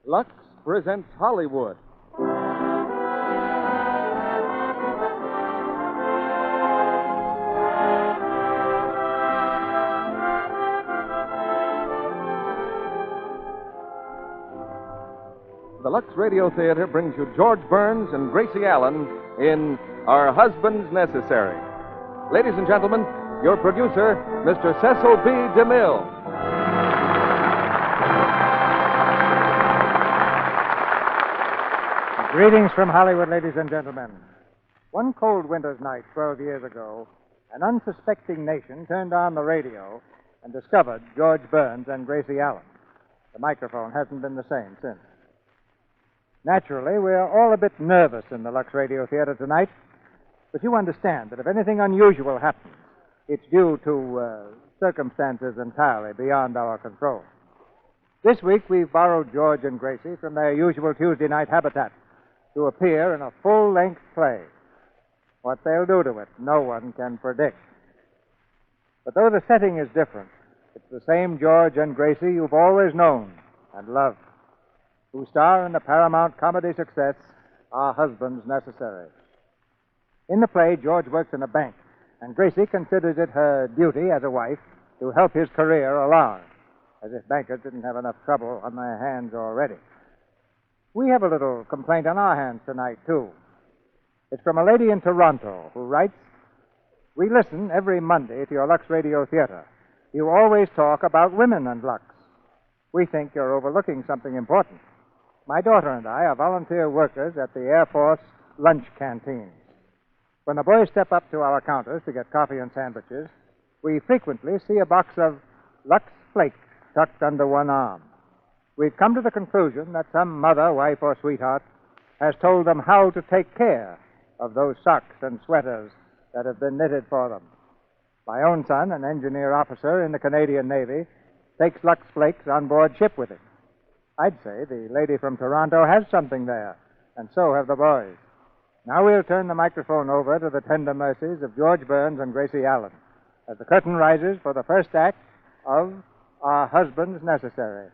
Lux presents Hollywood. The Lux Radio Theatre brings you George Burns and Gracie Allen in Our Husbands Necessary. Ladies and gentlemen, your producer, Mr. Cecil B. DeMille. Greetings from Hollywood, ladies and gentlemen. One cold winter's night 12 years ago, an unsuspecting nation turned on the radio and discovered George Burns and Gracie Allen. The microphone hasn't been the same since. Naturally, we're all a bit nervous in the Lux Radio Theatre tonight, but you understand that if anything unusual happens, it's due to circumstances entirely beyond our control. This week, we've borrowed George and Gracie from their usual Tuesday night habitat to appear in a full-length play. What they'll do to it, no one can predict. But though the setting is different, it's the same George and Gracie you've always known and loved, who star in the Paramount comedy success, Our Husbands Necessary. In the play, George works in a bank, and Gracie considers it her duty as a wife to help his career along, as if bankers didn't have enough trouble on their hands already. We have a little complaint on our hands tonight, too. It's from a lady in Toronto who writes, "We listen every Monday to your Lux Radio Theatre. You always talk about women and Lux. We think you're overlooking something important. My daughter and I are volunteer workers at the Air Force lunch canteens. When the boys step up to our counters to get coffee and sandwiches, we frequently see a box of Lux Flakes tucked under one arm. We've come to the conclusion that some mother, wife, or sweetheart has told them how to take care of those socks and sweaters that have been knitted for them. My own son, an engineer officer in the Canadian Navy, takes Lux Flakes on board ship with him. I'd say the lady from Toronto has something there, and so have the boys. Now we'll turn the microphone over to the tender mercies of George Burns and Gracie Allen as the curtain rises for the first act of Our Husbands Necessary,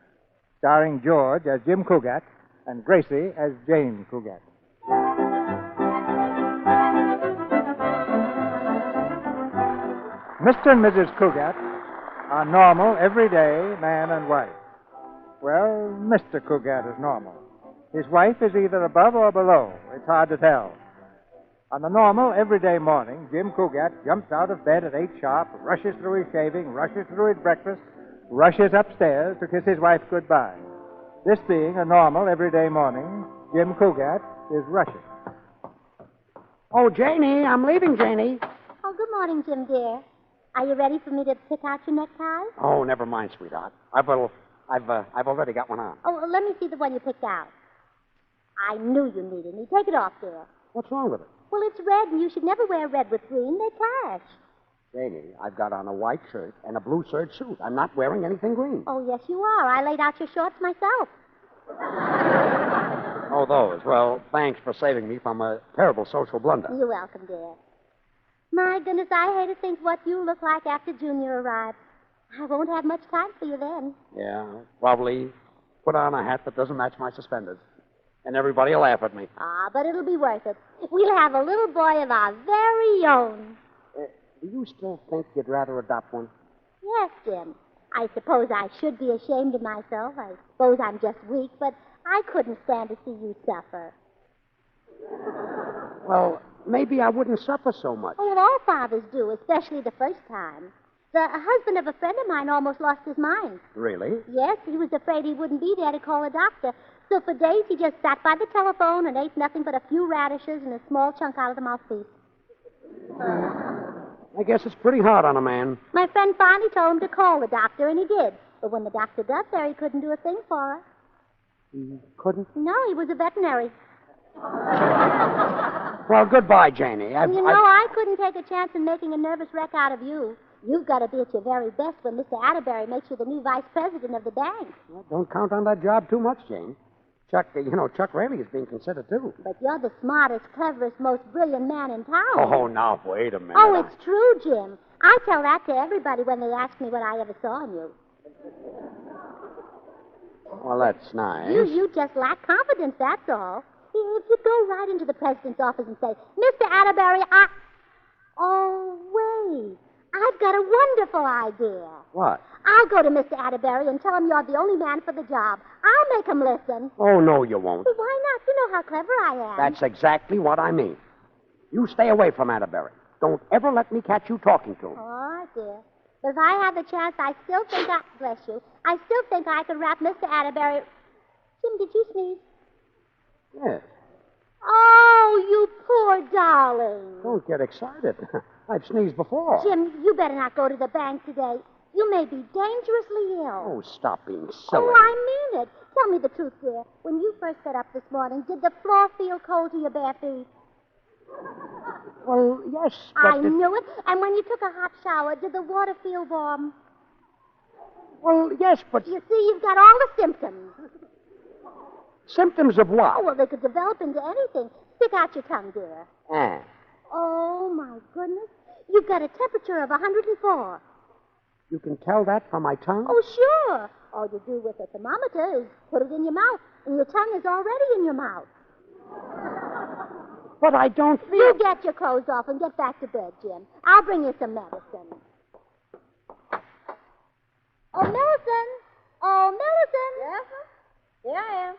starring George as Jim Cugat and Gracie as Jane Cugat. Mr. and Mrs. Cugat are normal, everyday man and wife. Well, Mr. Cugat is normal. His wife is either above or below. It's hard to tell. On the normal, everyday morning, Jim Cugat jumps out of bed at 8 sharp, rushes through his shaving, rushes through his breakfast, rushes upstairs to kiss his wife goodbye. This being a normal, everyday morning, Jim Cugat is rushing. Oh, Janie, I'm leaving, Janie. Oh, good morning, Jim, dear. Are you ready for me to pick out your necktie? Oh, never mind, sweetheart. I've already got one on. Oh, let me see the one you picked out. I knew you needed me. Take it off, dear. What's wrong with it? Well, it's red, and you should never wear red with green. They clash. Janie, I've got on a white shirt and a blue serge suit. I'm not wearing anything green. Oh, yes, you are. I laid out your shorts myself. Oh, those. Well, thanks for saving me from a terrible social blunder. You're welcome, dear. My goodness, I hate to think what you look like after Junior arrives. I won't have much time for you then. Yeah, probably put on a hat that doesn't match my suspenders. And everybody will laugh at me. Ah, but it'll be worth it. We'll have a little boy of our very own. Do you still think you'd rather adopt one? Yes, Jim. I suppose I should be ashamed of myself. I suppose I'm just weak, but I couldn't stand to see you suffer. Well, maybe I wouldn't suffer so much. Oh, well, all fathers do, especially the first time. The husband of a friend of mine almost lost his mind. Really? Yes, he was afraid he wouldn't be there to call a doctor. So for days he just sat by the telephone and ate nothing but a few radishes and a small chunk out of the mouthpiece. I guess it's pretty hard on a man. My friend finally told him to call the doctor, and he did. But when the doctor got there, he couldn't do a thing for her. He couldn't? No, he was a veterinary. Well, goodbye, Janie. I couldn't take a chance in making a nervous wreck out of you. You've got to be at your very best when Mr. Atterbury makes you the new vice president of the bank. Well, don't count on that job too much, Jane. Chuck Raley is being considered, too. But you're the smartest, cleverest, most brilliant man in town. Oh, now, wait a minute. Oh, it's true, Jim. I tell that to everybody when they ask me what I ever saw in you. Well, that's nice. You just lack confidence, that's all. If you go right into the president's office and say, Mr. Atterbury, Oh, wait. I've got a wonderful idea. What? I'll go to Mr. Atterbury and tell him you're the only man for the job. I'll make him listen. Oh, no, you won't. Well, why not? You know how clever I am. That's exactly what I mean. You stay away from Atterbury. Don't ever let me catch you talking to him. Oh, dear. But if I had the chance, I still think bless you, I still think I could wrap Mr. Atterbury... Jim, did you sneeze? Yes. Oh, you poor darling. Don't get excited. I've sneezed before. Jim, you better not go to the bank today. You may be dangerously ill. Oh, stop being silly. Oh, I mean it. Tell me the truth, dear. When you first got up this morning, did the floor feel cold to your bare feet? Well, yes, but... I knew it. And when you took a hot shower, did the water feel warm? Well, yes, but... You see, you've got all the symptoms. Symptoms of what? Oh, well, they could develop into anything. Stick out your tongue, dear. Ah. Oh, my goodness. You've got a temperature of 104. You can tell that from my tongue? Oh, sure. All you do with a thermometer is put it in your mouth, and your tongue is already in your mouth. But I don't feel... You get your clothes off and get back to bed, Jim. I'll bring you some medicine. Oh, Millicent. Oh, Millicent. Yes, sir? Here I am.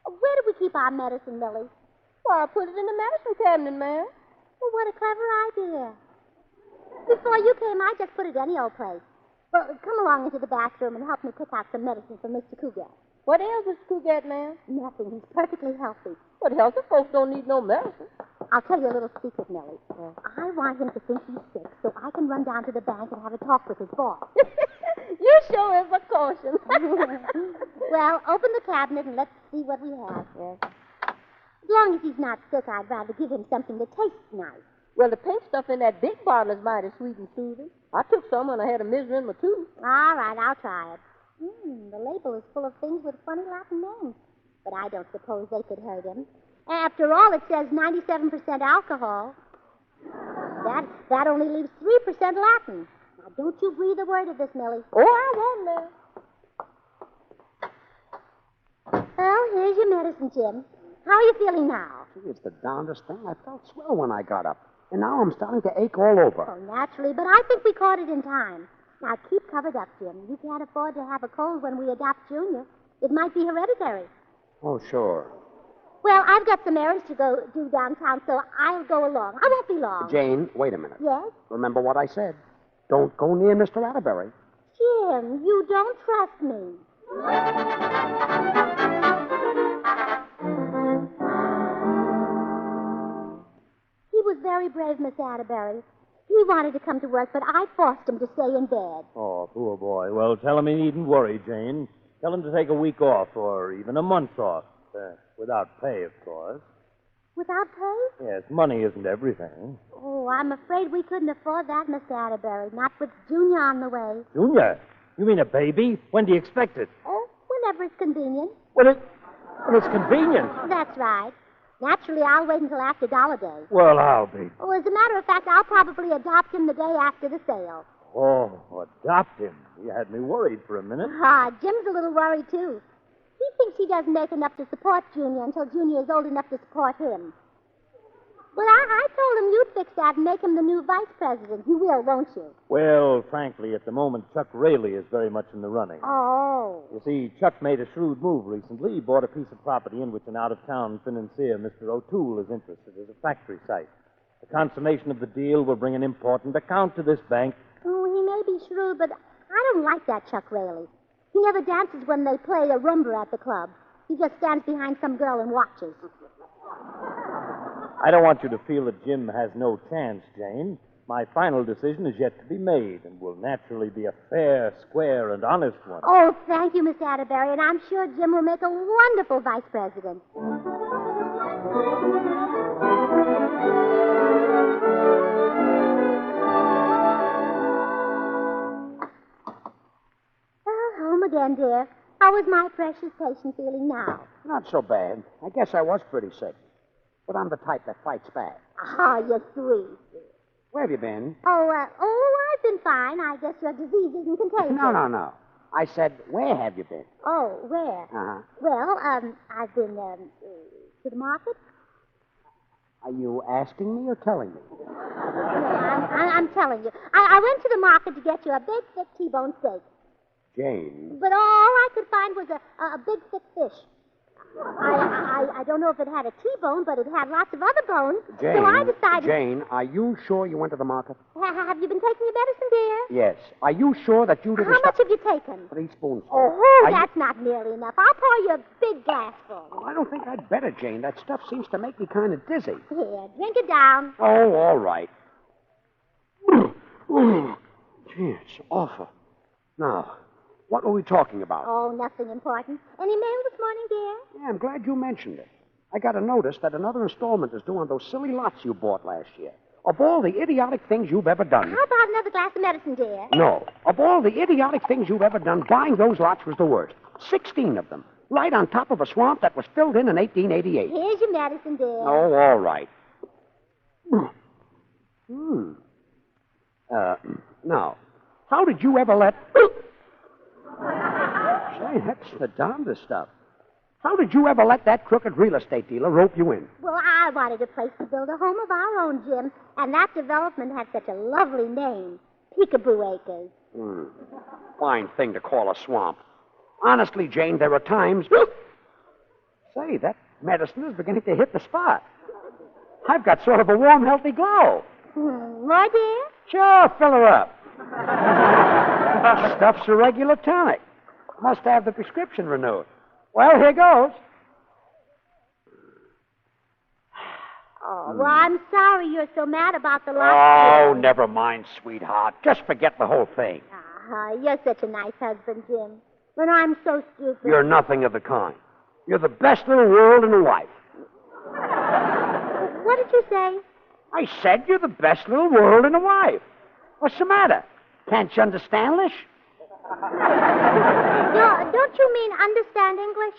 Where do we keep our medicine, Millie? Well, I put it in the medicine cabinet, ma'am. Well, what a clever idea. Before you came, I just put it any old place. Well, come along into the bathroom and help me pick out some medicine for Mr. Cougat. What ails Mr. Cougat, ma'am? Nothing. He's perfectly healthy. But healthy folks don't need no medicine. I'll tell you a little secret, Millie. I want him to think he's sick so I can run down to the bank and have a talk with his boss. You sure is a caution. Well, open the cabinet and let's see what we have. Yes. As long as he's not sick, I'd rather give him something that tastes nice. Well, the pink stuff in that big bottle is mighty sweet and soothing. I took some when I had a misery in my tooth. All right, I'll try it. The label is full of things with funny Latin names. But I don't suppose they could hurt him. After all, it says 97% alcohol. That only leaves 3% Latin. Now, don't you breathe a word of this, Millie. Oh, I won't, ma'am. Well, here's your medicine, Jim. How are you feeling now? Gee, it's the darndest thing. I felt swell when I got up. And now I'm starting to ache all over. Oh, naturally, but I think we caught it in time. Now, keep covered up, Jim. You can't afford to have a cold when we adopt Junior. It might be hereditary. Oh, sure. Well, I've got some errands to go do downtown, so I'll go along. I won't be long. Jane, wait a minute. Yes? Remember what I said. Don't go near Mr. Atterbury. Jim, you don't trust me. He was very brave, Miss Atterbury. He wanted to come to work, but I forced him to stay in bed. Oh, poor boy. Well, tell him he needn't worry, Jane. Tell him to take a week off, or even a month off. Without pay, of course. Without pay? Yes, money isn't everything. Oh, I'm afraid we couldn't afford that, Miss Atterbury. Not with Junior on the way. Junior? You mean a baby? When do you expect it? Oh, whenever it's convenient. Well, it's convenient. That's right. Naturally, I'll wait until after Dollar Day. Well, I'll be. Oh, as a matter of fact, I'll probably adopt him the day after the sale. Oh, adopt him. You had me worried for a minute. Jim's a little worried, too. He thinks he doesn't make enough to support Junior until Junior is old enough to support him. Well, I told him you'd fix that and make him the new vice president. You will, won't you? Well, frankly, at the moment, Chuck Raley is very much in the running. Oh. You see, Chuck made a shrewd move recently. He bought a piece of property in which an out-of-town financier, Mr. O'Toole, is interested as a factory site. The consummation of the deal will bring an important account to this bank. Oh, he may be shrewd, but I don't like that Chuck Raley. He never dances when they play a rumba at the club. He just stands behind some girl and watches. I don't want you to feel that Jim has no chance, Jane. My final decision is yet to be made and will naturally be a fair, square, and honest one. Oh, thank you, Miss Atterbury, and I'm sure Jim will make a wonderful vice president. Home again, dear. How is my precious patient feeling now? Not so bad. I guess I was pretty sick. But I'm the type that fights back. Ah, you're sweet. Where have you been? I've been fine. I guess your disease isn't contagious. No. I said, where have you been? Oh, where? Uh-huh. Well, I've been to the market. Are you asking me or telling me? No, I'm telling you. I went to the market to get you a big, thick T-bone steak. Jane. But all I could find was a big, thick fish. I don't know if it had a T-bone, but it had lots of other bones. Jane, so I decided... Jane, are you sure you went to the market? Have you been taking your medicine, dear? Yes. Are you sure that you didn't How much have you taken? 3 spoonsfuls. Oh, that's not nearly enough. I'll pour you a big glassful. Oh, I don't think I'd better, Jane. That stuff seems to make me kind of dizzy. Here, drink it down. Oh, all right. Gee, it's awful. Now, what were we talking about? Oh, nothing important. Any mail this morning, dear? Yeah, I'm glad you mentioned it. I got a notice that another installment is due on those silly lots you bought last year. Of all the idiotic things you've ever done... How about another glass of medicine, dear? No. Of all the idiotic things you've ever done, buying those lots was the worst. 16 of them. Right on top of a swamp that was filled in 1888. Here's your medicine, dear. Oh, all right. Now, how did you ever let... Say, that's the darndest stuff. How did you ever let that crooked real estate dealer rope you in? Well, I wanted a place to build a home of our own, Jim, and that development had such a lovely name, Peekaboo Acres. Fine thing to call a swamp. Honestly, Jane, there are times... Say, that medicine is beginning to hit the spot. I've got sort of a warm, healthy glow. More, dear? Sure, fill her up. Stuff's a regular tonic. Must have the prescription renewed. Well, here goes. Oh, well, I'm sorry you're so mad about the lot. Oh, never mind, sweetheart. Just forget the whole thing. You're such a nice husband, Jim. But I'm so stupid. You're nothing of the kind. You're the best little world in a wife. What did you say? I said you're the best little world in a wife. What's the matter? Can't you understand English? Don't you mean understand English?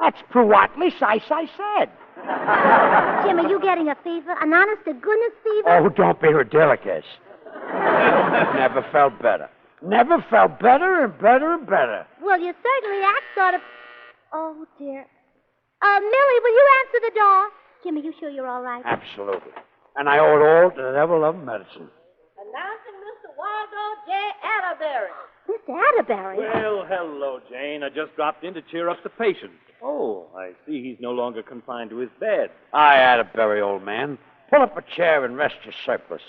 That's Pruatlish, I said. Jim, are you getting a fever? An honest-to-goodness fever? Oh, don't be ridiculous. Never felt better. Never felt better and better and better. Well, you certainly act sort of... Oh, dear. Millie, will you answer the door? Jim, are you sure you're all right? Absolutely. And I owe it all to the ever-loving medicine. Announcing Mr. Waldo J. Atterbury. Mr. Atterbury? Well, hello, Jane. I just dropped in to cheer up the patient. Oh, I see he's no longer confined to his bed. Aye, Atterbury, old man. Pull up a chair and rest your surplus.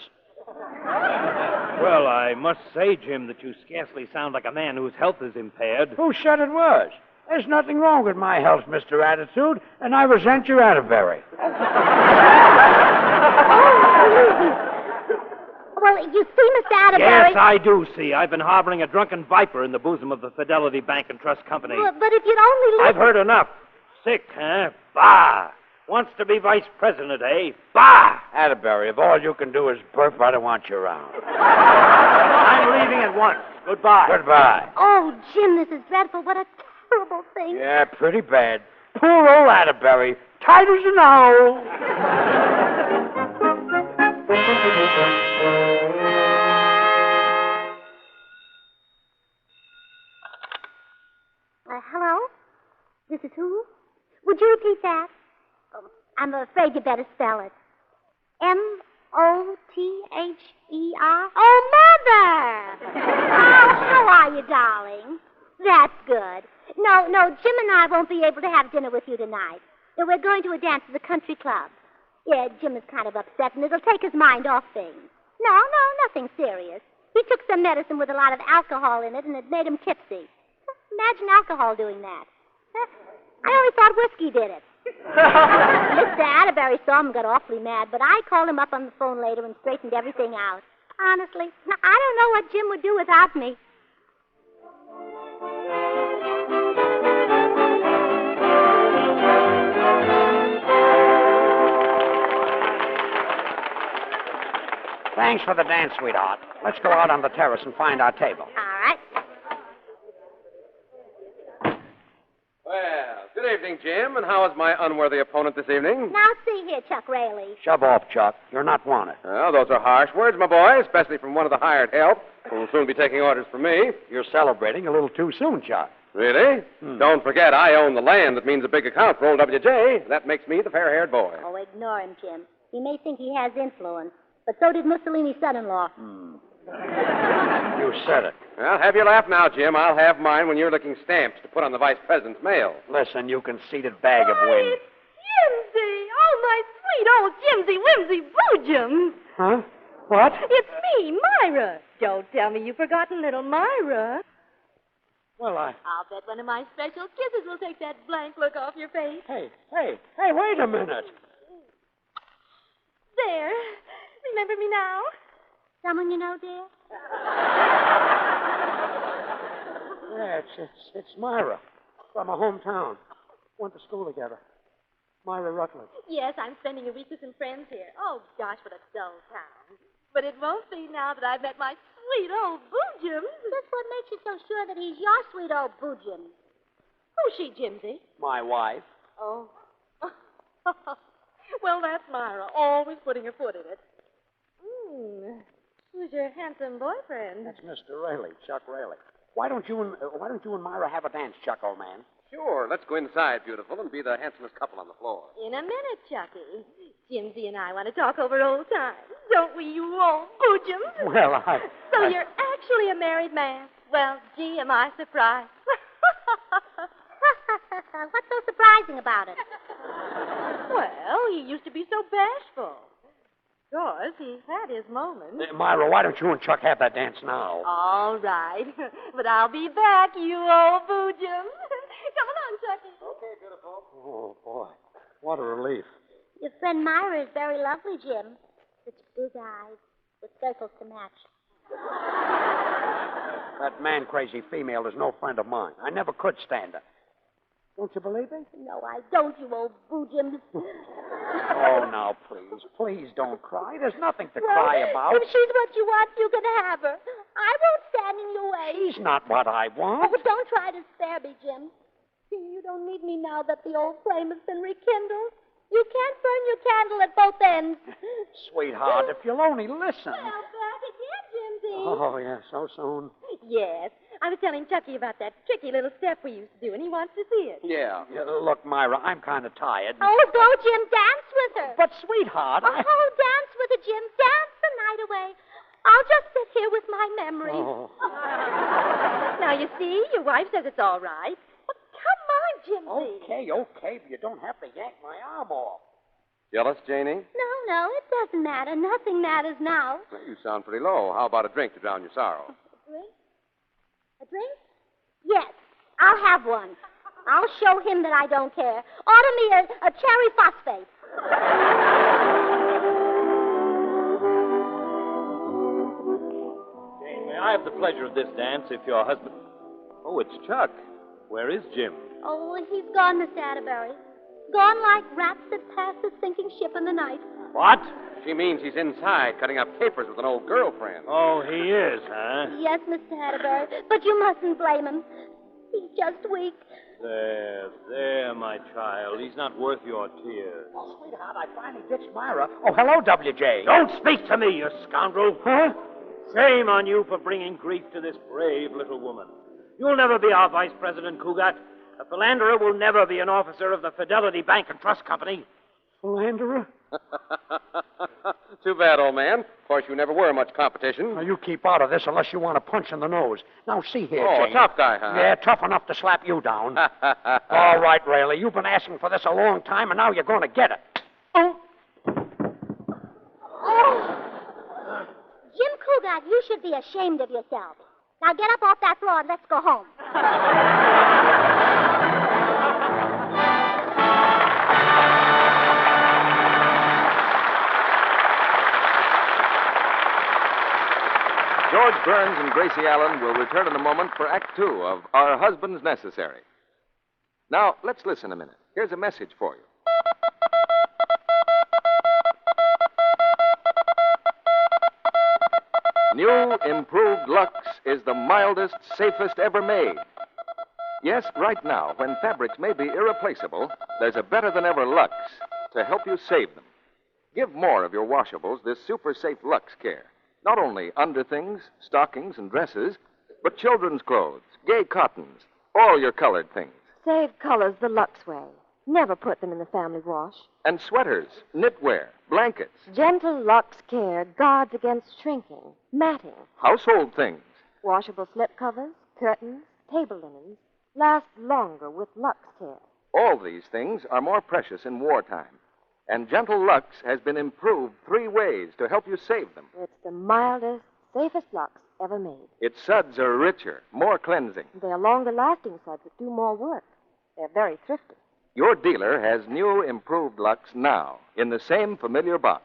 Well, I must say, Jim, that you scarcely sound like a man whose health is impaired. Who said it was? There's nothing wrong with my health, Mr. Attitude, and I resent your Atterbury. Well, you see, Mr. Atterbury... Yes, I do see. I've been harboring a drunken viper in the bosom of the Fidelity Bank and Trust Company. But if you'd only listen... I've heard enough. Sick, huh? Bah! Wants to be vice president, eh? Bah! Atterbury, if all you can do is burp, I don't want you around. I'm leaving at once. Goodbye. Goodbye. Oh, Jim, this is dreadful. What a terrible thing. Yeah, pretty bad. Poor old Atterbury. Tight as an owl. Hello? This is who? Would you repeat that? Oh, I'm afraid you better spell it. M-O-T-H-E-R? Oh, Mother! Oh, how are you, darling? That's good. No, Jim and I won't be able to have dinner with you tonight. We're going to a dance at the country club. Yeah, Jim is kind of upset, and it'll take his mind off things. No, nothing serious. He took some medicine with a lot of alcohol in it, and it made him tipsy. Imagine alcohol doing that. I only thought whiskey did it. Mr. Atterbury saw him and got awfully mad, but I called him up on the phone later and straightened everything out. Honestly, I don't know what Jim would do without me. Thanks for the dance, sweetheart. Let's go out on the terrace and find our table. All right. Well, good Good evening, Jim. And how is my unworthy opponent this evening? Now, see here, Chuck Rayleigh. Shove off, Chuck. You're not wanted. Well, those are harsh words, my boy, especially from one of the hired help, who will soon be taking orders from me. You're celebrating a little too soon, Chuck. Really? Don't forget, I own the land that means a big account for old WJ. That makes me the fair-haired boy. Oh, ignore him, Jim. He may think he has influence, but so did Mussolini's son-in-law. You said it. Well, have your laugh now, Jim. I'll have mine when you're licking stamps to put on the vice president's mail. Listen, you conceited bag of wind. It's Jimsy! Oh, my sweet old Jimsy Whimsy Boojum! Huh? What? It's me, Myra. Don't tell me you've forgotten little Myra. Well, I'll bet one of my special kisses will take that blank look off your face. Hey, wait a minute. There. Remember me now? Someone you know, dear? Yeah, it's Myra from my hometown. Went to school together. Myra Rutledge. Yes, I'm spending a week with some friends here. Oh, gosh, what a dull town. But it won't be now that I've met my sweet old Boojum. Just what makes you so sure that he's your sweet old Boojum? Who's she, Jimsy? My wife. Oh. Well, that's Myra, always putting her foot in it. Who's your handsome boyfriend? That's Mr. Rayleigh, Chuck Rayleigh. Why don't you and Myra have a dance, Chuck, old man? Sure. Let's go inside, beautiful, and be the handsomest couple on the floor. In a minute, Chucky. Jimsy and I want to talk over old times. Don't we, you old Boojum? Well, So you're actually a married man? Well, gee, am I surprised. What's so surprising about it? Well, he used to be so bashful. Of course, he's had his moments. Myra, why don't you and Chuck have that dance now? All right. But I'll be back, you old Boojum. Come along, Chucky. Okay, beautiful. Oh, boy. What a relief. Your friend Myra is very lovely, Jim. Such big eyes with circles to match. That man-crazy female is no friend of mine. I never could stand her. Don't you believe me? No, I don't, you old Boojum. Oh, now, please don't cry. There's nothing to cry about. If she's what you want, you can have her. I won't stand in your way. She's not what I want. Oh, don't try to spare me, Jim. See, you don't need me now that the old flame has been rekindled. You can't burn your candle at both ends. Sweetheart, if you'll only listen. Well, back again, Jimsy. Oh, yeah, so soon. Yes. I was telling Chucky about that tricky little step we used to do, and he wants to see it. Yeah. Look, Myra, I'm kind of tired. Oh, go, Jim. Dance with her. But, sweetheart, Oh, dance with her, Jim. Dance the night away. I'll just sit here with my memories. Oh. Now, you see, your wife says it's all right. Well, come on, Jimsy. Okay, but you don't have to yank my arm off. Jealous, Janie? No, it doesn't matter. Nothing matters now. Well, you sound pretty low. How about a drink to drown your sorrow? A drink? A drink? Yes, I'll have one. I'll show him that I don't care. Order me a cherry phosphate. Jane, may I have the pleasure of this dance if your husband... Oh, it's Chuck. Where is Jim? Oh, he's gone, Mr. Atterbury. Gone like rats that pass a sinking ship in the night. What? She means he's inside cutting up capers with an old girlfriend. Oh, he is, huh? Yes, Mr. Atterbury, but you mustn't blame him. He's just weak. There, my child. He's not worth your tears. Oh, sweetheart, I finally ditched Myra. Oh, hello, WJ. Don't speak to me, you scoundrel. Huh? Shame on you for bringing grief to this brave little woman. You'll never be our vice president, Cougat. A philanderer will never be an officer of the Fidelity Bank and Trust Company. Philanderer? Too bad, old man. Of course, you never were much competition. Now, you keep out of this unless you want a punch in the nose. Now, see here, Oh, Jane. tough guy, huh? Yeah, tough enough to slap you down. All right, Rayleigh, you've been asking for this a long time, and now you're going to get it. Oh. Jim Cougat, you should be ashamed of yourself. Now get up off that floor and let's go home. George Burns and Gracie Allen will return in a moment for Act Two of Our Husbands Necessary. Now, let's listen a minute. Here's a message for you. New, improved Lux is the mildest, safest ever made. Yes, right now, when fabrics may be irreplaceable, there's a better-than-ever Lux to help you save them. Give more of your washables this super-safe Lux Care. Not only underthings, stockings, and dresses, but children's clothes, gay cottons, all your colored things. Save colors the Lux way. Never put them in the family wash. And sweaters, knitwear, blankets, Gentle Lux Care guards against shrinking, matting. household things. Washable slipcovers, curtains, table linens last longer with Lux Care. All these things are more precious in wartime. And Gentle Lux has been improved 3 ways to help you save them. It's the mildest, safest Lux ever made. Its suds are richer, more cleansing. They're longer-lasting suds that do more work. They're very thrifty. Your dealer has new improved Lux now in the same familiar box.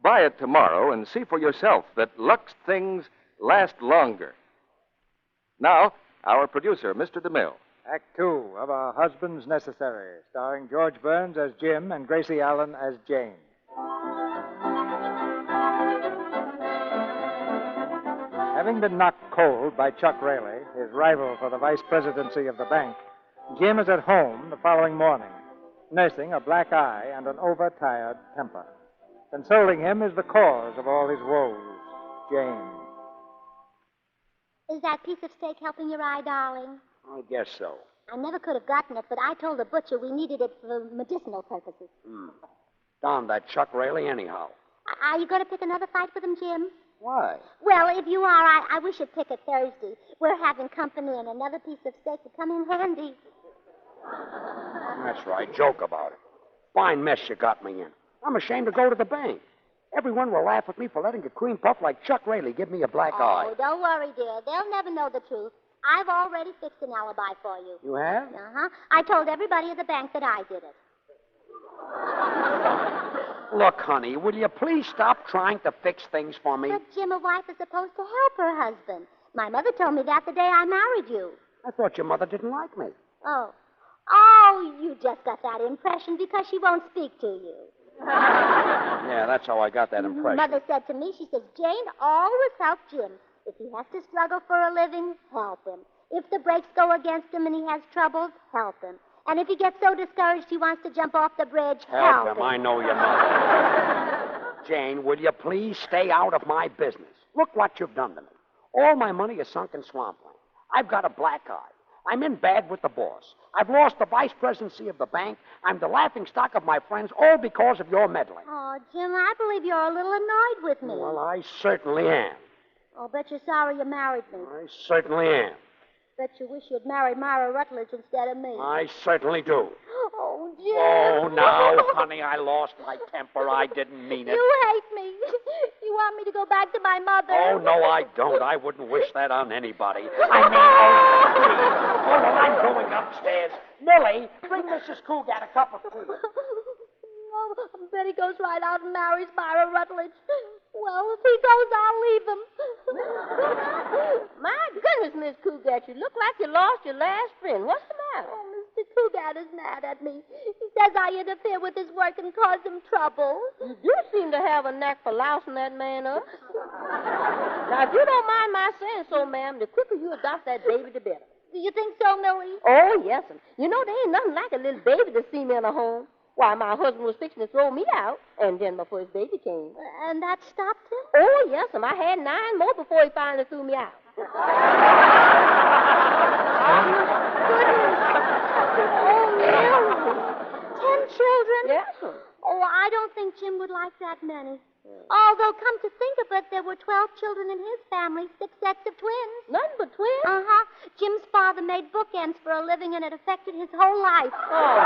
Buy it tomorrow and see for yourself that Lux things last longer. Now, our producer, Mr. DeMille. Act 2 of Our Husbands Necessary, starring George Burns as Jim and Gracie Allen as Jane. Having been knocked cold by Chuck Raley, his rival for the vice presidency of the bank, Jim is at home the following morning, nursing a black eye and an overtired temper. Consoling him is the cause of all his woes, Jane. Is that piece of steak helping your eye, darling? I guess so. I never could have gotten it, but I told the butcher we needed it for medicinal purposes. Darn that Chuck Raley anyhow. Are you going to pick another fight with him, Jim? Why? Well, if you are, I wish you'd pick it Thursday. We're having company, and another piece of steak would come in handy. That's right. Joke about it. Fine mess you got me in. I'm ashamed to go to the bank. Everyone will laugh at me for letting a cream puff like Chuck Raley give me a black eye. Oh, don't worry, dear. They'll never know the truth. I've already fixed an alibi for you. You have? Uh-huh. I told everybody at the bank that I did it. Look, honey, will you please stop trying to fix things for me? But, Jim, a wife is supposed to help her husband. My mother told me that the day I married you. I thought your mother didn't like me. Oh. Oh, you just got that impression because she won't speak to you. Yeah, that's how I got that impression. Mother said to me, she says, Jane, always help Jim. If he has to struggle for a living, help him. If the brakes go against him and he has troubles, help him. And if he gets so discouraged he wants to jump off the bridge, help him. I know your mother. Jane, will you please stay out of my business? Look what you've done to me. All my money is sunk in swampland. I've got a black eye. I'm in bad with the boss. I've lost the vice presidency of the bank. I'm the laughingstock of my friends, all because of your meddling. Oh, Jim, I believe you're a little annoyed with me. Well, I certainly am. I'll bet you're sorry you married me. I certainly am. Bet you wish you'd married Myra Rutledge instead of me. I certainly do. Oh, Jim. Oh, now, honey, I lost my temper. I didn't mean it. You hate me. You want me to go back to my mother. Oh, no, I don't. I wouldn't wish that on anybody. Oh, well, I'm going upstairs. Millie, bring Mrs. Cougat a cup of tea. Oh, Betty goes right out and marries Myra Rutledge. Well, if he goes, I'll leave him. My goodness, Miss Cougat, you look like you lost your last friend. What's the matter? Oh, Mr. Cougat is mad at me. He says I interfere with his work and cause him trouble. You do seem to have a knack for lousing that man up. Now, if you don't mind my saying so, ma'am, the quicker you adopt that baby, the better. Do you think so, Millie? Oh, yes, and you know, there ain't nothing like a little baby to see me in a home. Why, my husband was fixing to throw me out, and then before his baby came. And that stopped him? Oh, yes, and I had 9 more before he finally threw me out. Oh, Millie. 10 children? Yes, sir. Oh, I don't think Jim would like that many. Although, come to think of it, there were 12 children in his family, 6 sets of twins. Nothing but twins? Uh-huh. Jim's father made bookends for a living, and it affected his whole life. Oh.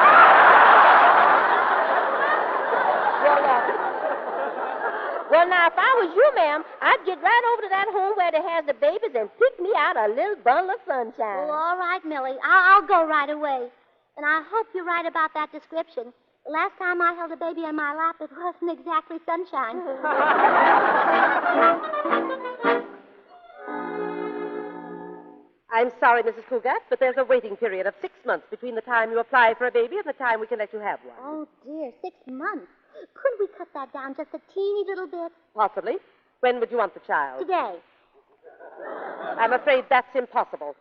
Well, now, if I was you, ma'am, I'd get right over to that home where they has the babies and pick me out a little bundle of sunshine. Oh, all right, Millie. I'll go right away. And I hope you're right about that description. The last time I held a baby on my lap, it wasn't exactly sunshine. I'm sorry, Mrs. Cougat, but there's a waiting period of 6 months between the time you apply for a baby and the time we can let you have one. Oh, dear, 6 months. Couldn't we cut that down just a teeny little bit? Possibly. When would you want the child? Today. I'm afraid that's impossible.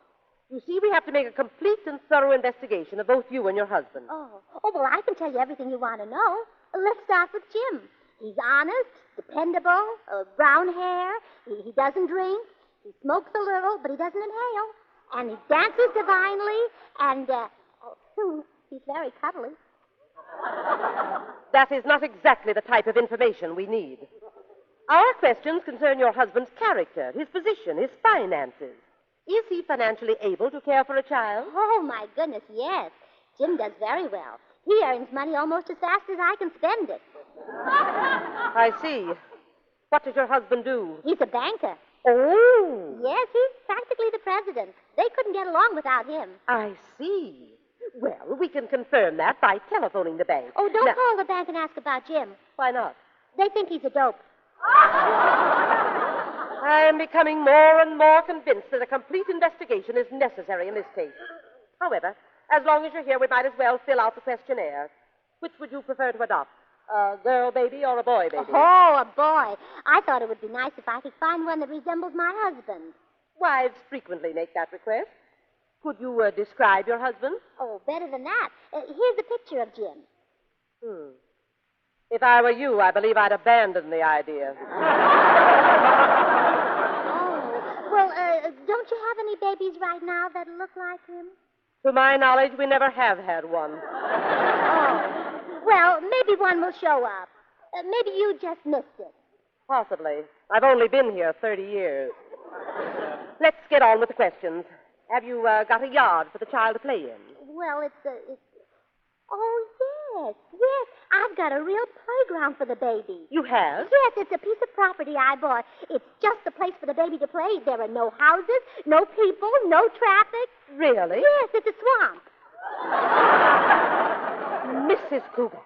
You see, we have to make a complete and thorough investigation of both you and your husband. Oh, well, I can tell you everything you want to know. Let's start with Jim. He's honest, dependable, brown hair. He doesn't drink. He smokes a little, but he doesn't inhale. And he dances divinely, and, he's very cuddly. That is not exactly the type of information we need. Our questions concern your husband's character, his position, his finances. Is he financially able to care for a child? Oh, my goodness, yes. Jim does very well. He earns money almost as fast as I can spend it. I see. What does your husband do? He's a banker. Oh. Yes, he's practically the president. They couldn't get along without him. I see. Well, we can confirm that by telephoning the bank. Oh, don't call the bank and ask about Jim. Why not? They think he's a dope. I am becoming more and more convinced that a complete investigation is necessary in this case. However, as long as you're here, we might as well fill out the questionnaire. Which would you prefer to adopt? A girl baby or a boy baby? Oh, a boy. I thought it would be nice if I could find one that resembles my husband. Wives frequently make that request. Could you describe your husband? Oh, better than that. Here's a picture of Jim. If I were you, I believe I'd abandon the idea. Well, don't you have any babies right now that look like him? To my knowledge, we never have had one. Oh. Well, maybe one will show up. Maybe you just missed it. Possibly. I've only been here 30 years. Let's get on with the questions. Have you got a yard for the child to play in? Well, it's... Oh, yes. I've got a real playground for the baby. You have? Yes, it's a piece of property I bought. It's just the place for the baby to play. There are no houses, no people, no traffic. Really? Yes, it's a swamp. Mrs. Cougar,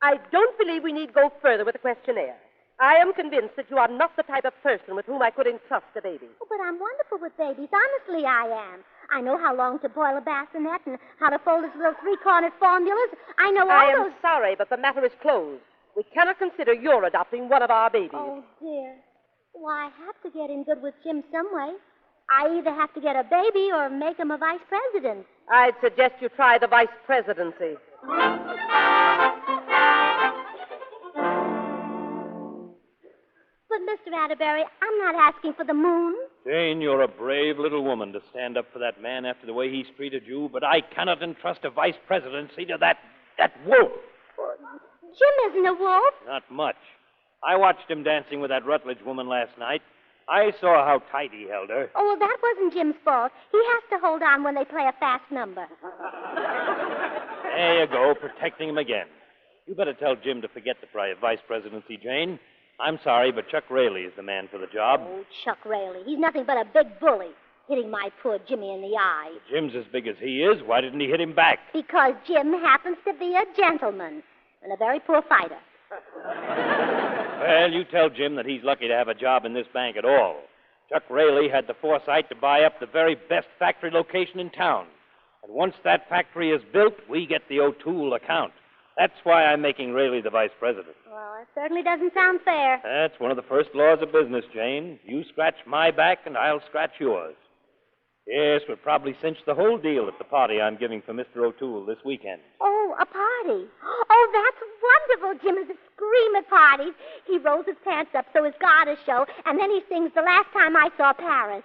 I don't believe we need go further with the questionnaire. I am convinced that you are not the type of person with whom I could entrust a baby. Oh, but I'm wonderful with babies. Honestly, I am. I know how long to boil a bassinet and how to fold his little three-cornered formulas. I know all I those... am sorry, but the matter is closed. We cannot consider your adopting one of our babies. Oh, dear. Well, I have to get in good with Jim some way. I either have to get a baby or make him a vice president. I'd suggest you try the vice presidency. But, Mr. Atterbury, I'm not asking for the moon. Jane, you're a brave little woman to stand up for that man after the way he's treated you, but I cannot entrust a vice presidency to that wolf. Jim isn't a wolf. Not much. I watched him dancing with that Rutledge woman last night. I saw how tight he held her. Oh, well, that wasn't Jim's fault. He has to hold on when they play a fast number. There you go, protecting him again. You better tell Jim to forget the vice presidency, Jane. I'm sorry, but Chuck Raley is the man for the job. Oh, Chuck Raley. He's nothing but a big bully, hitting my poor Jimmy in the eye. If Jim's as big as he is, why didn't he hit him back? Because Jim happens to be a gentleman and a very poor fighter. Well, you tell Jim that he's lucky to have a job in this bank at all. Chuck Raley had the foresight to buy up the very best factory location in town. And once that factory is built, we get the O'Toole account. That's why I'm making Raley the vice president. Well, it certainly doesn't sound fair. That's one of the first laws of business, Jane. You scratch my back, and I'll scratch yours. Yes, we'll probably cinch the whole deal at the party I'm giving for Mr. O'Toole this weekend. Oh, a party. Oh, that's wonderful. Jim is a scream at parties. He rolls his pants up so his garters show, and then he sings The Last Time I Saw Paris.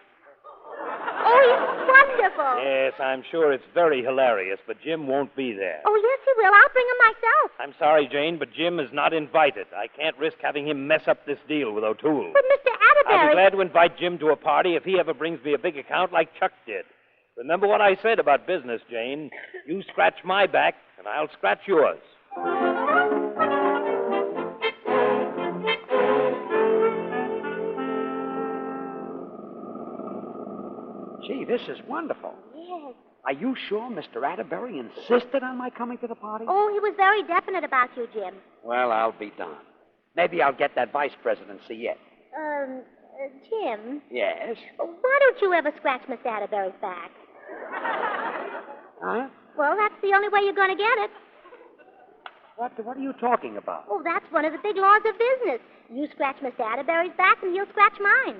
Oh, he's wonderful. Yes, I'm sure it's very hilarious, but Jim won't be there. Oh, yes, he will. I'll bring him myself. I'm sorry, Jane, but Jim is not invited. I can't risk having him mess up this deal with O'Toole. But, Mr. Atterbury... I'll be glad to invite Jim to a party if he ever brings me a big account like Chuck did. Remember what I said about business, Jane. You scratch my back, and I'll scratch yours. Gee, this is wonderful. Yes. Are you sure Mr. Atterbury insisted on my coming to the party? Oh, he was very definite about you, Jim. Well, I'll be darned. Maybe I'll get that vice presidency yet. Jim. Yes? Why don't you ever scratch Miss Atterbury's back? Huh? Well, that's the only way you're going to get it. What are you talking about? Oh, that's one of the big laws of business. You scratch Miss Atterbury's back, and he'll scratch mine.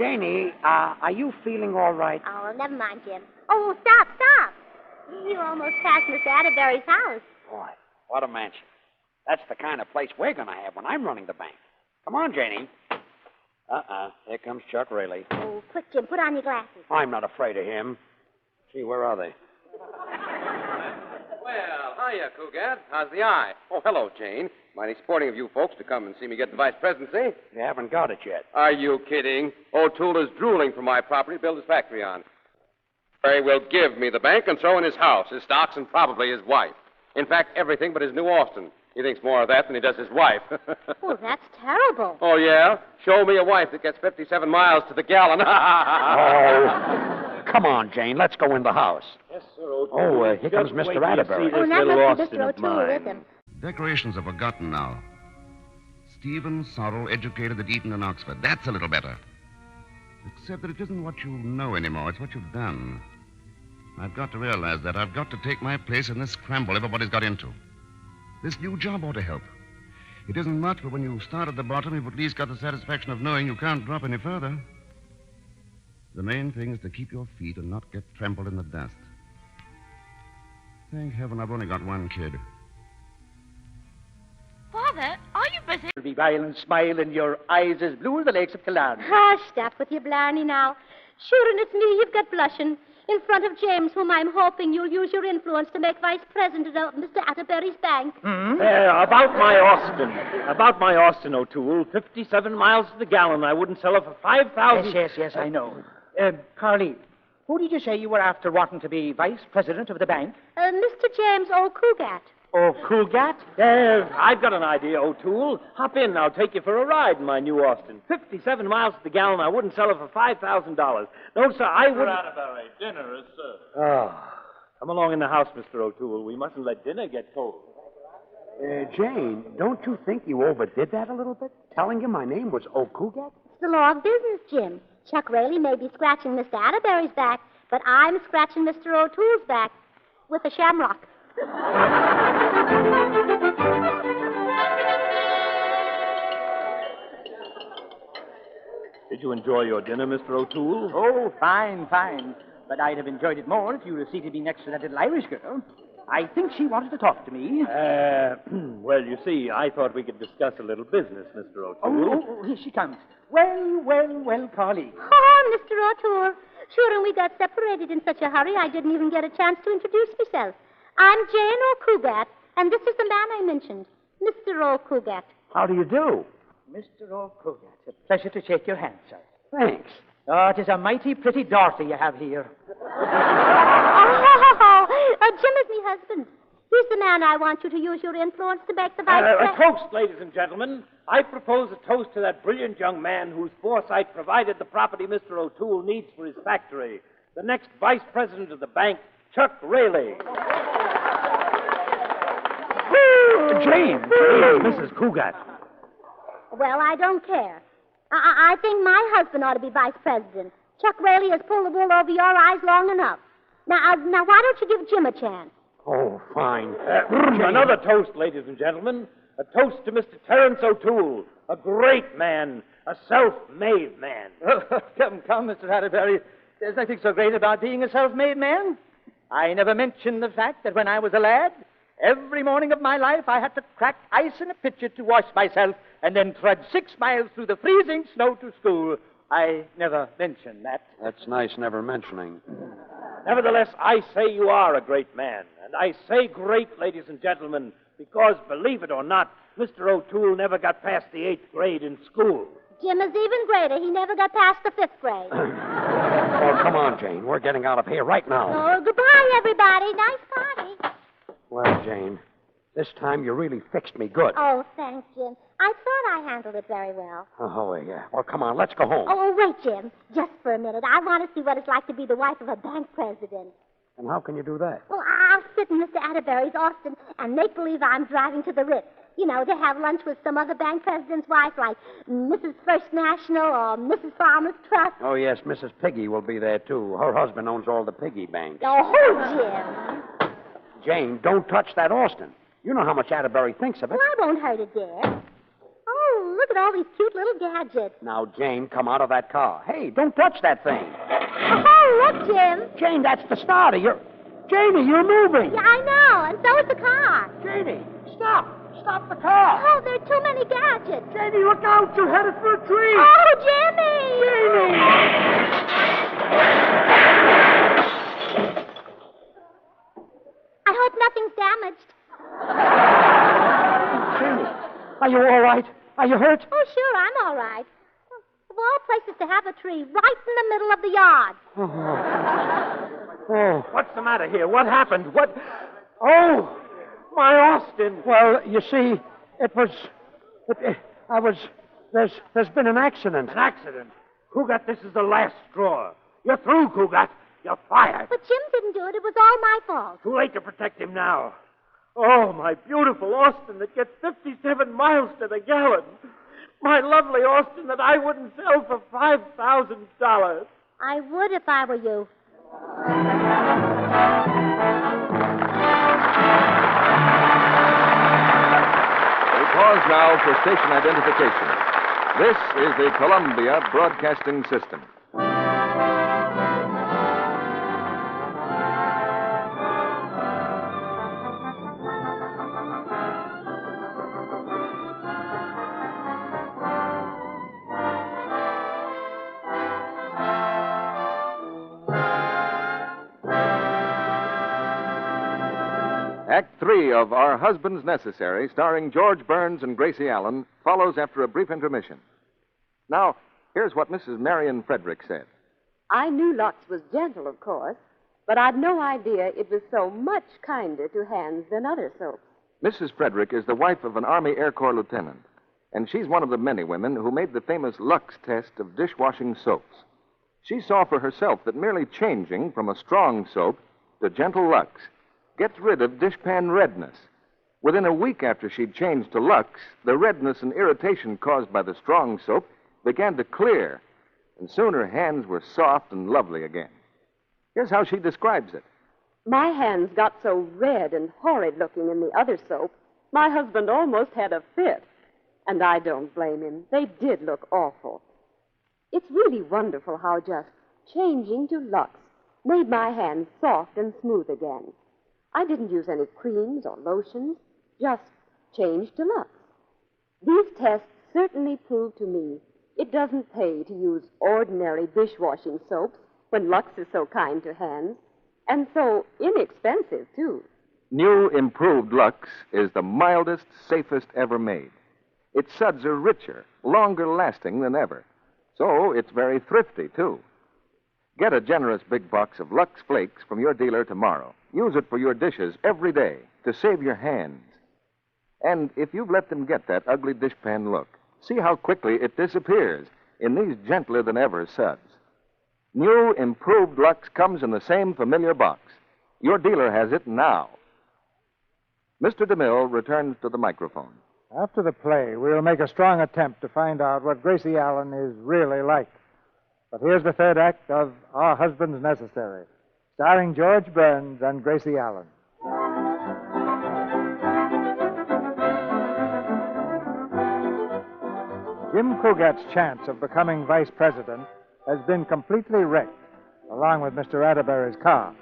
Janie, are you feeling all right? Oh, well, never mind, Jim. Oh, stop. You almost passed Miss Atterbury's house. Boy, what a mansion. That's the kind of place we're going to have when I'm running the bank. Come on, Janie. Here comes Chuck Rayleigh. Oh, quick, Jim, put on your glasses. I'm not afraid of him. Gee, where are they? Well, hiya, Cougat. How's the eye? Oh, hello, Jane. Mighty sporting of you folks to come and see me get the vice presidency. You haven't got it yet. Are you kidding? O'Toole is drooling for my property to build his factory on. He will give me the bank and throw in his house, his stocks, and probably his wife. In fact, everything but his new Austin. He thinks more of that than he does his wife. Oh, that's terrible. Oh, yeah? Show me a wife that gets 57 miles to the gallon. Oh, come on, Jane. Let's go in the house. Yes, sir, O'Toole. Oh, here comes Mr. Atterbury. Oh, that must be Mr. O'Toole with him. Decorations are forgotten now. Stephen Sorrell, educated at Eton and Oxford. That's a little better. Except that it isn't what you know anymore. It's what you've done. I've got to realize that. I've got to take my place in this scramble everybody's got into. This new job ought to help. It isn't much, but when you start at the bottom, you've at least got the satisfaction of knowing you can't drop any further. The main thing is to keep your feet and not get trampled in the dust. Thank heaven I've only got one kid. Father, are you busy? Be vile and smile, and your eyes as blue as the lakes of Killarney. Hush, stop with your blarney now. Sure, and it's me you've got blushing. In front of James, whom I'm hoping you'll use your influence to make vice president of Mr. Atterbury's bank. About my Austin, O'Toole. 57 miles to the gallon. I wouldn't sell her for 5,000. Yes, I know. Carly, who did you say you were after wanting to be vice president of the bank? Mr. James O'Cougat. Oh, Cougat? I've got an idea, O'Toole. Hop in, I'll take you for a ride in my new Austin. 57 miles to the gallon. I wouldn't sell her for $5,000. No, sir, I wouldn't. Atterbury, dinner is served. Oh, come along in the house, Mr. O'Toole. We mustn't let dinner get cold. Jane, don't you think you overdid that a little bit? Telling him my name was O'Cougat? It's the law of business, Jim. Chuck Rayleigh may be scratching Mr. Atterbury's back, but I'm scratching Mr. O'Toole's back with a shamrock. Did you enjoy your dinner, Mr. O'Toole? Oh, fine. But I'd have enjoyed it more if you were seated me next to that little Irish girl. I think she wanted to talk to me. Well, you see, I thought we could discuss a little business, Mr. O'Toole. Oh, here she comes. Well, Carly. Oh, Mr. O'Toole. Sure, and we got separated in such a hurry I didn't even get a chance to introduce myself. I'm Jane O'Cougat, and this is the man I mentioned, Mr. O'Cougat. How do you do? Mr. O'Cougat, it's a pleasure to shake your hand, sir. Thanks. Oh, it is a mighty pretty daughter you have here. Jim is my husband. He's the man I want you to use your influence to make the vice A president. toast, ladies and gentlemen. I propose a toast to that brilliant young man whose foresight provided the property Mr. O'Toole needs for his factory. The next vice president of the bank, Chuck Rayleigh. Jane, Mrs. Cougat. Well, I don't care. I think my husband ought to be vice president. Chuck Rayleigh has pulled the wool over your eyes long enough. Now, why don't you give Jim a chance? Oh, fine. Another toast, ladies and gentlemen. A toast to Mr. Terence O'Toole, a great man, a self-made man. Come, Mr. Atterbury. There's nothing so great about being a self-made man. I never mentioned the fact that when I was a lad, every morning of my life I had to crack ice in a pitcher to wash myself and then trudge 6 miles through the freezing snow to school. I never mentioned that. That's nice never mentioning. Nevertheless, I say you are a great man. And I say great, ladies and gentlemen, because, believe it or not, Mr. O'Toole never got past the 8th grade in school. Jim is even greater. He never got past the 5th grade. Oh, come on, Jane. We're getting out of here right now. Oh, goodbye, everybody. Nice party. Well, Jane, this time you really fixed me good. Oh, thanks, Jim. I thought I handled it very well. Oh, yeah. Well, come on, let's go home. Oh, wait, Jim. Just for a minute. I want to see what it's like to be the wife of a bank president. And how can you do that? Well, I'll sit in Mr. Atterbury's Austin and make believe I'm driving to the Ritz. You know, to have lunch with some other bank president's wife, like Mrs. First National or Mrs. Farmer's Trust. Oh, yes, Mrs. Piggy will be there, too. Her husband owns all the piggy banks. Oh, Jim. Jane, don't touch that Austin. You know how much Atterbury thinks of it. Well, I won't hurt it, dear. Oh, look at all these cute little gadgets. Now, Jane, come out of that car. Hey, don't touch that thing. Oh, look, Jim. Jane, that's the starter. Janie, you're moving. Yeah, I know, and so is the car. Janie, stop. Stop the car. Oh, there are too many gadgets. Janie, look out. You're headed for a tree. Oh, Jimmy! Janie! I hope nothing's damaged. Janie, are you all right? Are you hurt? Oh, sure, I'm all right. Of all places to have a tree, right in the middle of the yard. Oh. What's the matter here? What happened? What? Oh, my Austin. Well, you see, there's been an accident. An accident? Cougat, this is the last straw. You're through, Cougat. You're fired. But Jim didn't do it. It was all my fault. Too late to protect him now. Oh, my beautiful Austin that gets 57 miles to the gallon. My lovely Austin that I wouldn't sell for $5,000. I would if I were you. We pause now for station identification. This is the Columbia Broadcasting System. Act 3 of Our Husbands Necessary, starring George Burns and Gracie Allen, follows after a brief intermission. Now, here's what Mrs. Marion Frederick said. I knew Lux was gentle, of course, but I'd no idea it was so much kinder to hands than other soaps. Mrs. Frederick is the wife of an Army Air Corps lieutenant, and she's one of the many women who made the famous Lux test of dishwashing soaps. She saw for herself that merely changing from a strong soap to gentle Lux gets rid of dishpan redness. Within a week after she'd changed to Lux, the redness and irritation caused by the strong soap began to clear, and soon her hands were soft and lovely again. Here's how she describes it. My hands got so red and horrid looking in the other soap, my husband almost had a fit. And I don't blame him. They did look awful. It's really wonderful how just changing to Lux made my hands soft and smooth again. I didn't use any creams or lotions, just changed to Lux. These tests certainly prove to me it doesn't pay to use ordinary dishwashing soaps when Lux is so kind to hands, and so inexpensive, too. New improved Lux is the mildest, safest ever made. Its suds are richer, longer lasting than ever. So it's very thrifty, too. Get a generous big box of Lux Flakes from your dealer tomorrow. Use it for your dishes every day to save your hands. And if you've let them get that ugly dishpan look, see how quickly it disappears in these gentler-than-ever suds. New improved Lux comes in the same familiar box. Your dealer has it now. Mr. DeMille returns to the microphone. After the play, we'll make a strong attempt to find out what Gracie Allen is really like. But here's the third act of Our Husbands Necessary, starring George Burns and Gracie Allen. Jim Cougat's chance of becoming vice president has been completely wrecked, along with Mr. Atterbury's car.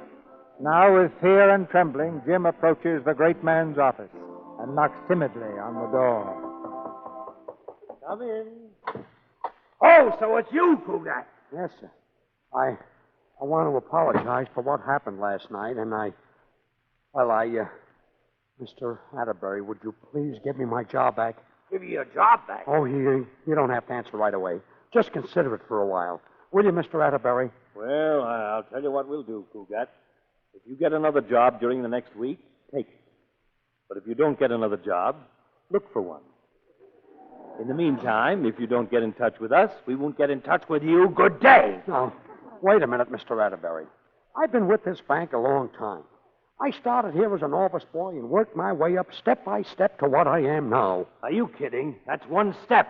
Now, with fear and trembling, Jim approaches the great man's office and knocks timidly on the door. Come in. Oh, so it's you, Cougat. Yes, sir. I want to apologize for what happened last night, and Mr. Atterbury, would you please give me my job back? Give you your job back? Oh, you don't have to answer right away. Just consider it for a while. Will you, Mr. Atterbury? Well, I'll tell you what we'll do, Cougat. If you get another job during the next week, take it. But if you don't get another job, look for one. In the meantime, if you don't get in touch with us, we won't get in touch with you. Good day. Now, wait a minute, Mr. Atterbury. I've been with this bank a long time. I started here as an office boy and worked my way up step by step to what I am now. Are you kidding? That's one step.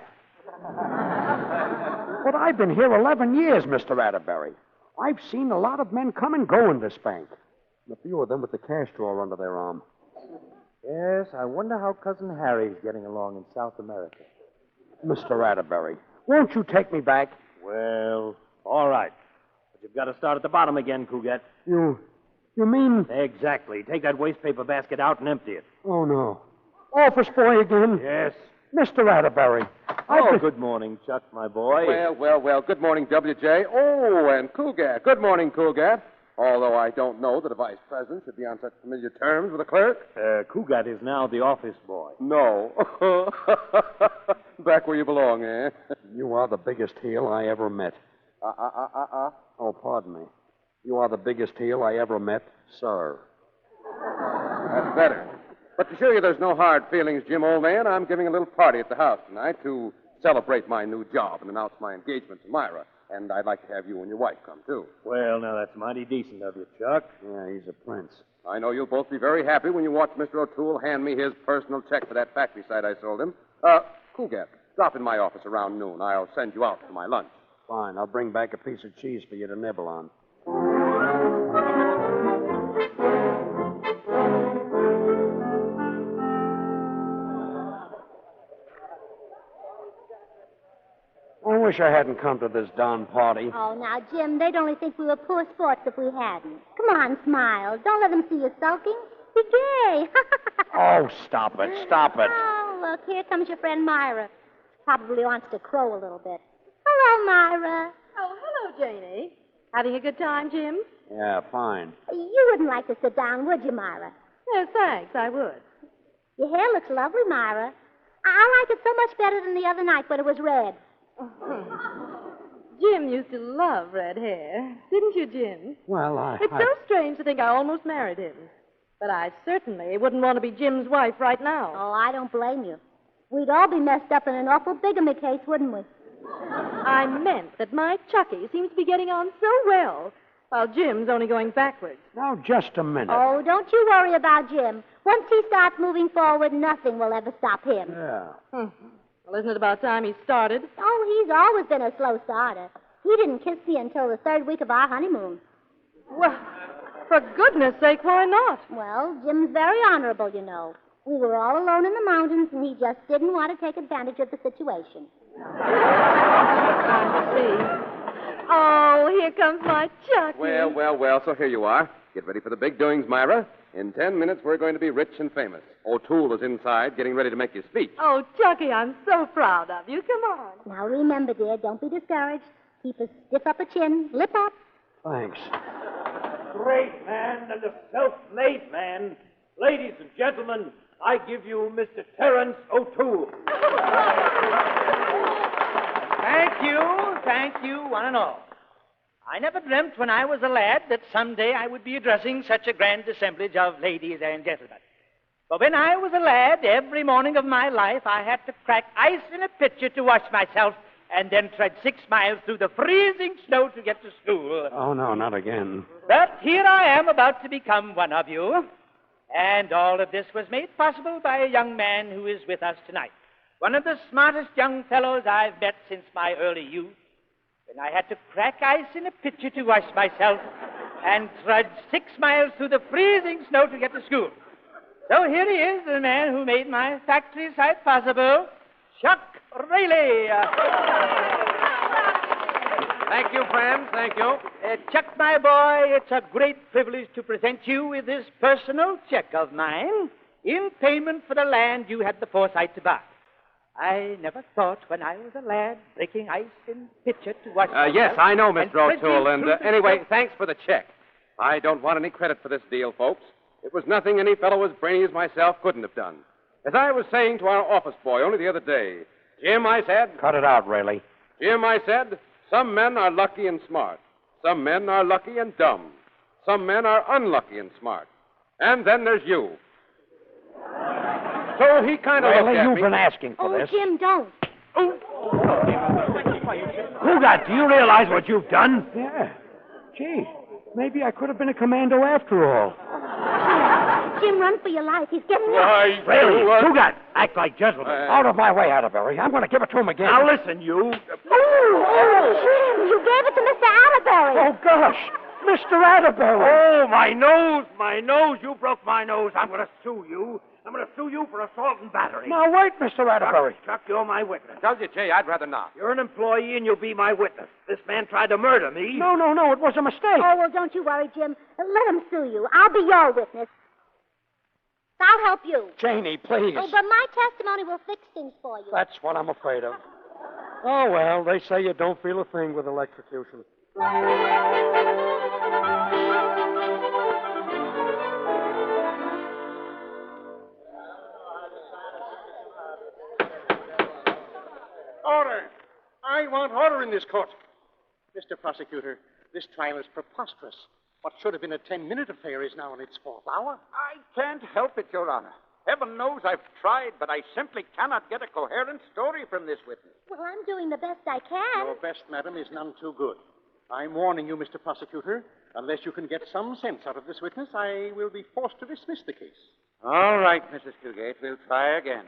But I've been here 11 years, Mr. Atterbury. I've seen a lot of men come and go in this bank. And a few of them with the cash drawer under their arm. Yes, I wonder how Cousin Harry's getting along in South America. Mr. Atterbury, won't you take me back? Well, all right. But you've got to start at the bottom again, Cougat. You mean... Exactly. Take that wastepaper basket out and empty it. Oh, no. Office boy again? Yes. Mr. Atterbury. Good morning, Chuck, my boy. Well. Good morning, W.J. Oh, and Cougat. Good morning, Cougat. Although I don't know that a vice president should be on such familiar terms with a clerk. Cougat is now the office boy. No. Back where you belong, eh? You are the biggest heel I ever met. Oh, pardon me. You are the biggest heel I ever met, sir. That's better. But to show you there's no hard feelings, Jim, old man, I'm giving a little party at the house tonight to celebrate my new job and announce my engagement to Myra. And I'd like to have you and your wife come, too. Well, now, that's mighty decent of you, Chuck. Yeah, he's a prince. I know you'll both be very happy when you watch Mr. O'Toole hand me his personal check for that factory site I sold him. Cougat, drop in my office around noon. I'll send you out for my lunch. Fine. I'll bring back a piece of cheese for you to nibble on. I wish I hadn't come to this darn party. Oh, now, Jim, they'd only think we were poor sports if we hadn't. Come on, smile. Don't let them see you sulking. Be gay. Oh, stop it. Oh, look, here comes your friend Myra. Probably wants to crow a little bit. Hello, Myra. Oh, hello, Janie. Having a good time, Jim? Yeah, fine. You wouldn't like to sit down, would you, Myra? Yes, thanks, I would. Your hair looks lovely, Myra. I like it so much better than the other night when it was red. Jim used to love red hair. Didn't you, Jim? Well, It's so strange to think I almost married him. But I certainly wouldn't want to be Jim's wife right now. Oh, I don't blame you. We'd all be messed up in an awful bigamy case, wouldn't we? I meant that my Chucky seems to be getting on so well, while Jim's only going backwards. Now, just a minute. Oh, don't you worry about Jim. Once he starts moving forward, nothing will ever stop him. Yeah. Well, isn't it about time he started? Oh, he's always been a slow starter. He didn't kiss me until the third week of our honeymoon. Well, for goodness sake, why not? Well, Jim's very honorable, you know. We were all alone in the mountains, and he just didn't want to take advantage of the situation. I see. Oh, here comes my Chucky. Well, so here you are. Get ready for the big doings, Myra. In 10 minutes, we're going to be rich and famous. O'Toole is inside getting ready to make his speech. Oh, Chucky, I'm so proud of you. Come on. Now, remember, dear, don't be discouraged. Keep a stiff upper chin. Lip up. Thanks. Great man and a self-made man. Ladies and gentlemen, I give you Mr. Terence O'Toole. Thank you, one and all. I never dreamt when I was a lad that someday I would be addressing such a grand assemblage of ladies and gentlemen. But when I was a lad, every morning of my life, I had to crack ice in a pitcher to wash myself and then tread 6 miles through the freezing snow to get to school. Oh, no, not again. But here I am about to become one of you. And all of this was made possible by a young man who is with us tonight. One of the smartest young fellows I've met since my early youth. When I had to crack ice in a pitcher to wash myself and trudge 6 miles through the freezing snow to get to school. So here he is, the man who made my factory site possible, Chuck Rayleigh. Thank you, friends. Thank you. Chuck, my boy, it's a great privilege to present you with this personal check of mine in payment for the land you had the foresight to buy. I never thought when I was a lad breaking ice in pitcher to wash myself. Yes, I know, Mr. and O'Toole. And trudging anyway, thanks for the check. I don't want any credit for this deal, folks. It was nothing any fellow as brainy as myself couldn't have done. As I was saying to our office boy only the other day, Jim, I said... Cut it out, Rayleigh. Jim, I said, some men are lucky and smart. Some men are lucky and dumb. Some men are unlucky and smart. And then there's you. So he kind of looked Rayleigh, at you've me. been asking for this. Jim, don't. Cougat, do you realize what you've done? Yeah. Gee, maybe I could have been a commando after all. Jim, run for your life. He's getting Why, Rayleigh, you, Cougat, act like gentlemen. Out of my way, Atterbury. I'm going to give it to him again. Now listen, you. Oh, Jim, you gave it to Mr. Atterbury. Oh, gosh. Mr. Atterbury. Oh, my nose. You broke my nose. I'm going to sue you. I'm going to sue you for assault and battery. Now, wait, Mr. Atterbury. Chuck, you're my witness. WJ, I'd rather not. You're an employee and you'll be my witness. This man tried to murder me. No, it was a mistake. Oh, well, don't you worry, Jim. Let him sue you. I'll be your witness. I'll help you. Janie, please. Oh, but my testimony will fix things for you. That's what I'm afraid of. Oh, well, they say you don't feel a thing with electrocution. Order! I want order in this court. Mr. Prosecutor, this trial is preposterous. What should have been a 10-minute affair is now in its fourth hour. I can't help it, Your Honor. Heaven knows I've tried, but I simply cannot get a coherent story from this witness. Well, I'm doing the best I can. Your best, madam, is none too good. I'm warning you, Mr. Prosecutor. Unless you can get some sense out of this witness, I will be forced to dismiss the case. All right, Mrs. Cugate, we'll try again.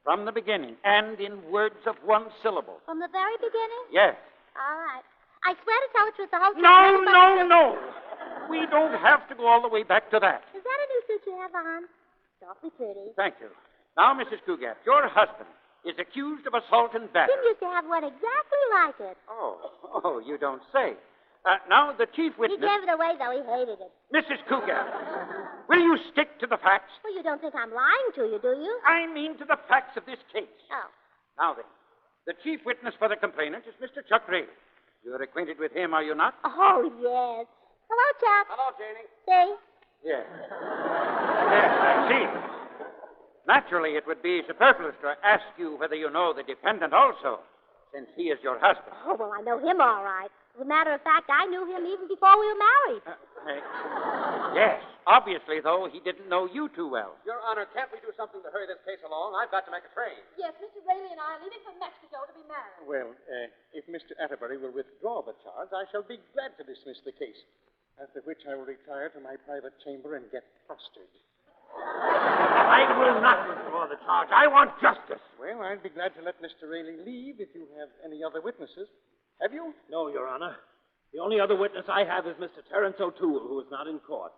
From the beginning, and in words of one syllable. From the very beginning? Yes. All right. I swear to tell the truth, the whole truth. No. We don't have to go all the way back to that. Is that a new suit you have on? It's awfully pretty. Thank you. Now, Mrs. Cugate, your husband is accused of assault and battery. Jim used to have one exactly like it. Oh, you don't say. Now, the chief witness... He gave it away, though. He hated it. Mrs. Cugate, will you stick to the facts? Well, you don't think I'm lying to you, do you? I mean to the facts of this case. Oh. Now then, the chief witness for the complainant is Mr. Chuck Rayleigh. You're acquainted with him, are you not? Oh, yes. Hello, Chuck. Hello, Janie. See? Yes. Yes, I see. Naturally, it would be superfluous to ask you whether you know the defendant also, since he is your husband. Oh, well, I know him all right. As a matter of fact, I knew him even before we were married. Yes. Obviously, though, he didn't know you too well. Your Honor, can't we do something to hurry this case along? I've got to make a train. Yes, Mr. Rayleigh and I are leaving for Mexico to be married. Well, if Mr. Atterbury will withdraw the charge, I shall be glad to dismiss the case. After which I will retire to my private chamber and get flustered. I will not withdraw the charge. I want justice. Well, I'd be glad to let Mr. Rayleigh leave if you have any other witnesses. Have you? No, Your Honor. The only other witness I have is Mr. Terence O'Toole, who is not in court.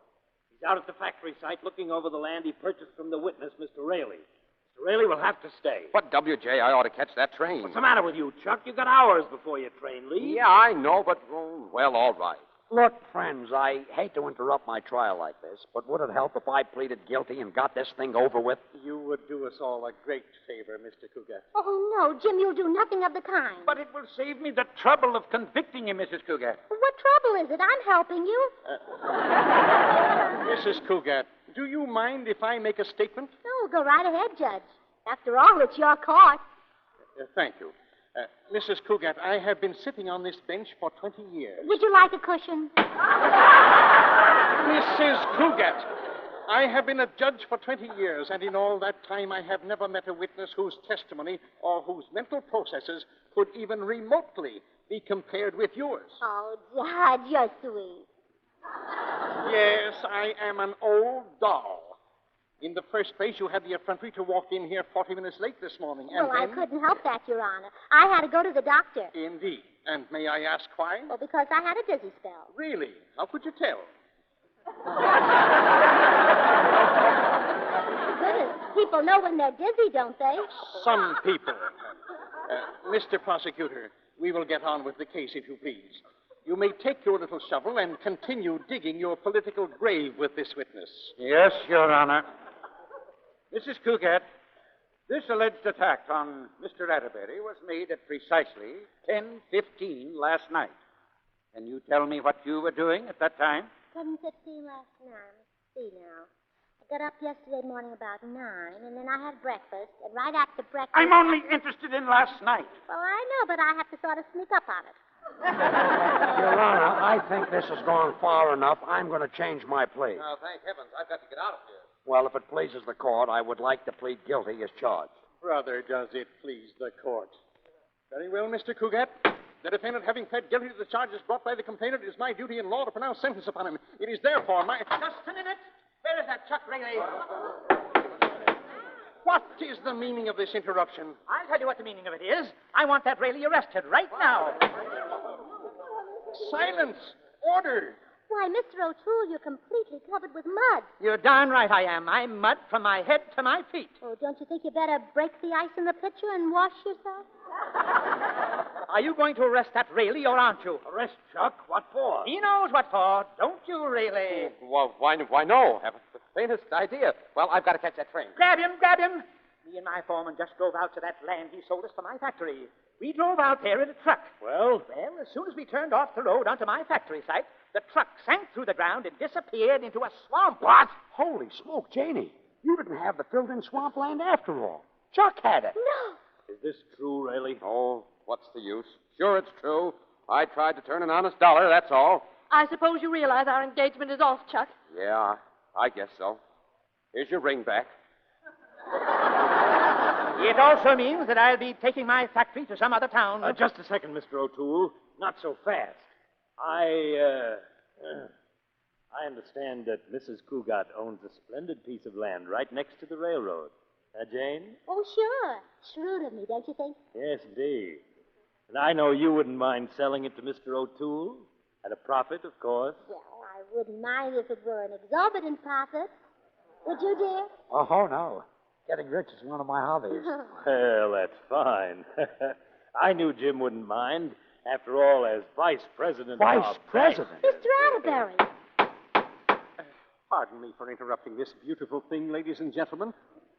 He's out at the factory site looking over the land he purchased from the witness, Mr. Rayleigh. Mr. Rayleigh will have to stay. But, WJ, I ought to catch that train. What's the matter with you, Chuck? You've got hours before your train leaves. Yeah, I know, but, well, all right. Look, friends, I hate to interrupt my trial like this, but would it help if I pleaded guilty and got this thing over with? You would do us all a great favor, Mr. Cougar. Oh, no, Jim, you'll do nothing of the kind. But it will save me the trouble of convicting you, Mrs. Cougar. What trouble is it? I'm helping you. Mrs. Cougar, do you mind if I make a statement? No, go right ahead, Judge. After all, it's your court. Thank you. Mrs. Cougar, I have been sitting on this bench for 20 years. Would you like a cushion? Mrs. Cougar, I have been a judge for 20 years, and in all that time I have never met a witness whose testimony or whose mental processes could even remotely be compared with yours. Oh, Judge, you're sweet. Yes, I am an old doll. In the first place, you had the effrontery to walk in here 40 minutes late this morning. And Well, then... I couldn't help that, Your Honor. I had to go to the doctor. Indeed. And may I ask why? Well, because I had a dizzy spell. Really? How could you tell? Goodness, people know when they're dizzy, don't they? Some people. Mr. Prosecutor, we will get on with the case, if you please. You may take your little shovel and continue digging your political grave with this witness. Yes, Your Honor. Mrs. Cougat, this alleged attack on Mr. Atterbury was made at precisely 10:15 last night. Can you tell me what you were doing at that time? 10:15 last night. Let's see now. I got up yesterday morning about 9, and then I had breakfast, and right after breakfast... I'm only interested in last night. Well, I know, but I have to sort of sneak up on it. Your Honor, I think this has gone far enough. I'm going to change my plea. Now, thank heavens, I've got to get out of here. Well, if it pleases the court, I would like to plead guilty as charged. Brother, does it please the court? Very well, Mr. Cougat. The defendant, having pled guilty to the charges brought by the complainant, it is my duty in law to pronounce sentence upon him. It is therefore my... Just a minute. Where is that Chuck Rayleigh? What is the meaning of this interruption? I'll tell you what the meaning of it is. I want that Rayleigh arrested right now. Silence! Order! Why, Mr. O'Toole, you're completely covered with mud. You're darn right I am. I'm mud from my head to my feet. Oh, don't you think you better break the ice in the pitcher and wash yourself? Are you going to arrest that Rayleigh, or aren't you? Arrest Chuck? What for? He knows what for. Don't you, Rayleigh? Well, why no? Haven't the faintest idea. Well, I've got to catch that train. Grab him, grab him. Me and my foreman just drove out to that land he sold us for my factory. We drove out there in a truck. Well? Well, as soon as we turned off the road onto my factory site, the truck sank through the ground and disappeared into a swamp. What? Holy smoke, Janie. You didn't have the filled-in swampland after all. Chuck had it. No. Is this true, Rayleigh? Oh, what's the use? Sure, it's true. I tried to turn an honest dollar, that's all. I suppose you realize our engagement is off, Chuck. Yeah, I guess so. Here's your ring back. It also means that I'll be taking my factory to some other town. Just a second, Mr. O'Toole. Not so fast. I understand that Mrs. Cougat owns a splendid piece of land right next to the railroad. Jane? Oh, sure. Shrewd of me, don't you think? Yes, indeed. And I know you wouldn't mind selling it to Mr. O'Toole. At a profit, of course. Well, I wouldn't mind if it were an exorbitant profit. Would you, dear? Oh, no. Getting rich is one of my hobbies. Well, that's fine. I knew Jim wouldn't mind. After all, as vice president Vice president? Mr. Atterbury. Pardon me for interrupting this beautiful thing, ladies and gentlemen,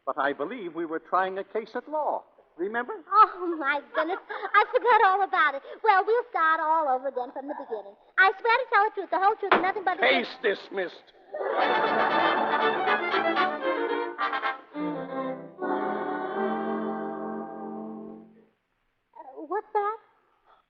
but I believe we were trying a case at law. Remember? Oh, my goodness. I forgot all about it. Well, we'll start all over again from the beginning. I swear to tell the truth, the whole truth, and nothing but the Case truth. dismissed. What's that?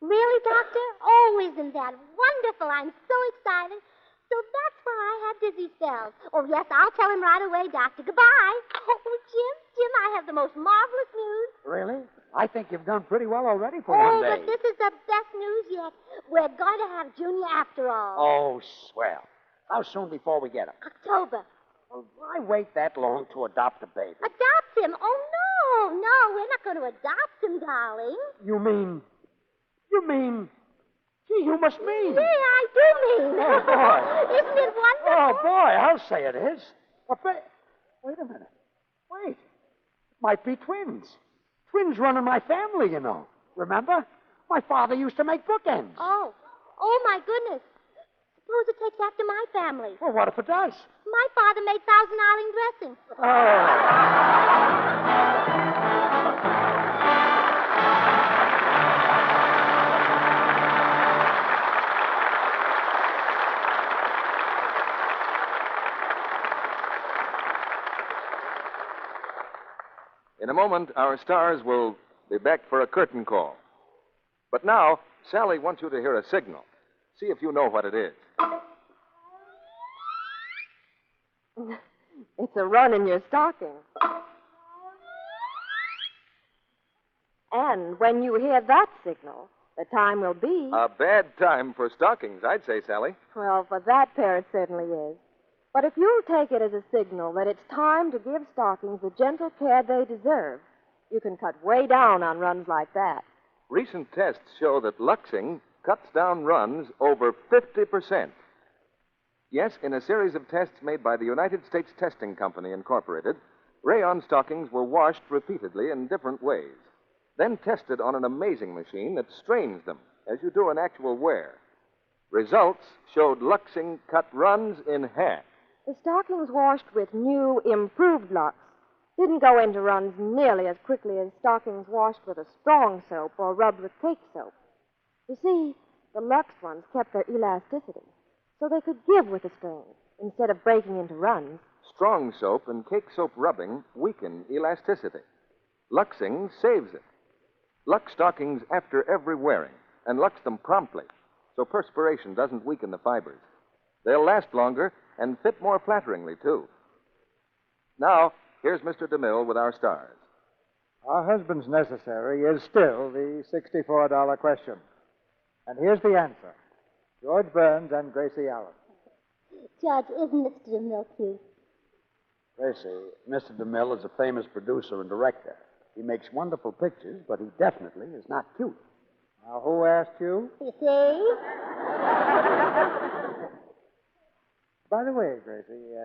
Really, Doctor? Oh, isn't that wonderful? I'm so excited. So that's why I have dizzy spells. Oh, yes, I'll tell him right away, Doctor. Goodbye. Oh, Jim, I have the most marvelous news. Really? I think you've done pretty well already for Oh, one day. but this is the best news yet. We're going to have Junior after all. Oh, swell. How soon before we get him? October. Well, why wait that long to adopt a baby? Adopt him? Oh, no, we're not going to adopt him, darling. You mean... Gee, you must mean. Yeah, I do mean. Oh, boy. Isn't it wonderful? Oh, boy, I'll say it is. Wait a minute. Wait. It might be twins. Twins run in my family, you know. Remember? My father used to make bookends. Oh, my goodness. Suppose it takes after my family. Well, what if it does? My father made Thousand Island dressing. In a moment, our stars will be back for a curtain call. But now, Sally wants you to hear a signal. See if you know what it is. It's a run in your stocking. And when you hear that signal, the time will be... A bad time for stockings, I'd say, Sally. Well, for that pair, it certainly is. But if you'll take it as a signal that it's time to give stockings the gentle care they deserve, you can cut way down on runs like that. Recent tests show that Luxing cuts down runs over 50%. Yes, in a series of tests made by the United States Testing Company, Incorporated, rayon stockings were washed repeatedly in different ways, then tested on an amazing machine that strains them as you do an actual wear. Results showed Luxing cut runs in half. The stockings washed with new, improved Lux didn't go into runs nearly as quickly as stockings washed with a strong soap or rubbed with cake soap. You see, the Lux ones kept their elasticity, so they could give with the strain instead of breaking into runs. Strong soap and cake soap rubbing weaken elasticity. Luxing saves it. Lux stockings after every wearing, and Lux them promptly, so perspiration doesn't weaken the fibers. They'll last longer and fit more flatteringly, too. Now, here's Mr. DeMille with our stars. Are husbands necessary is still the $64 question. And here's the answer. George Burns and Gracie Allen. Judge, isn't Mr. DeMille cute? Gracie, Mr. DeMille is a famous producer and director. He makes wonderful pictures, but he definitely is not cute. Now, who asked you? You see? By the way, Gracie,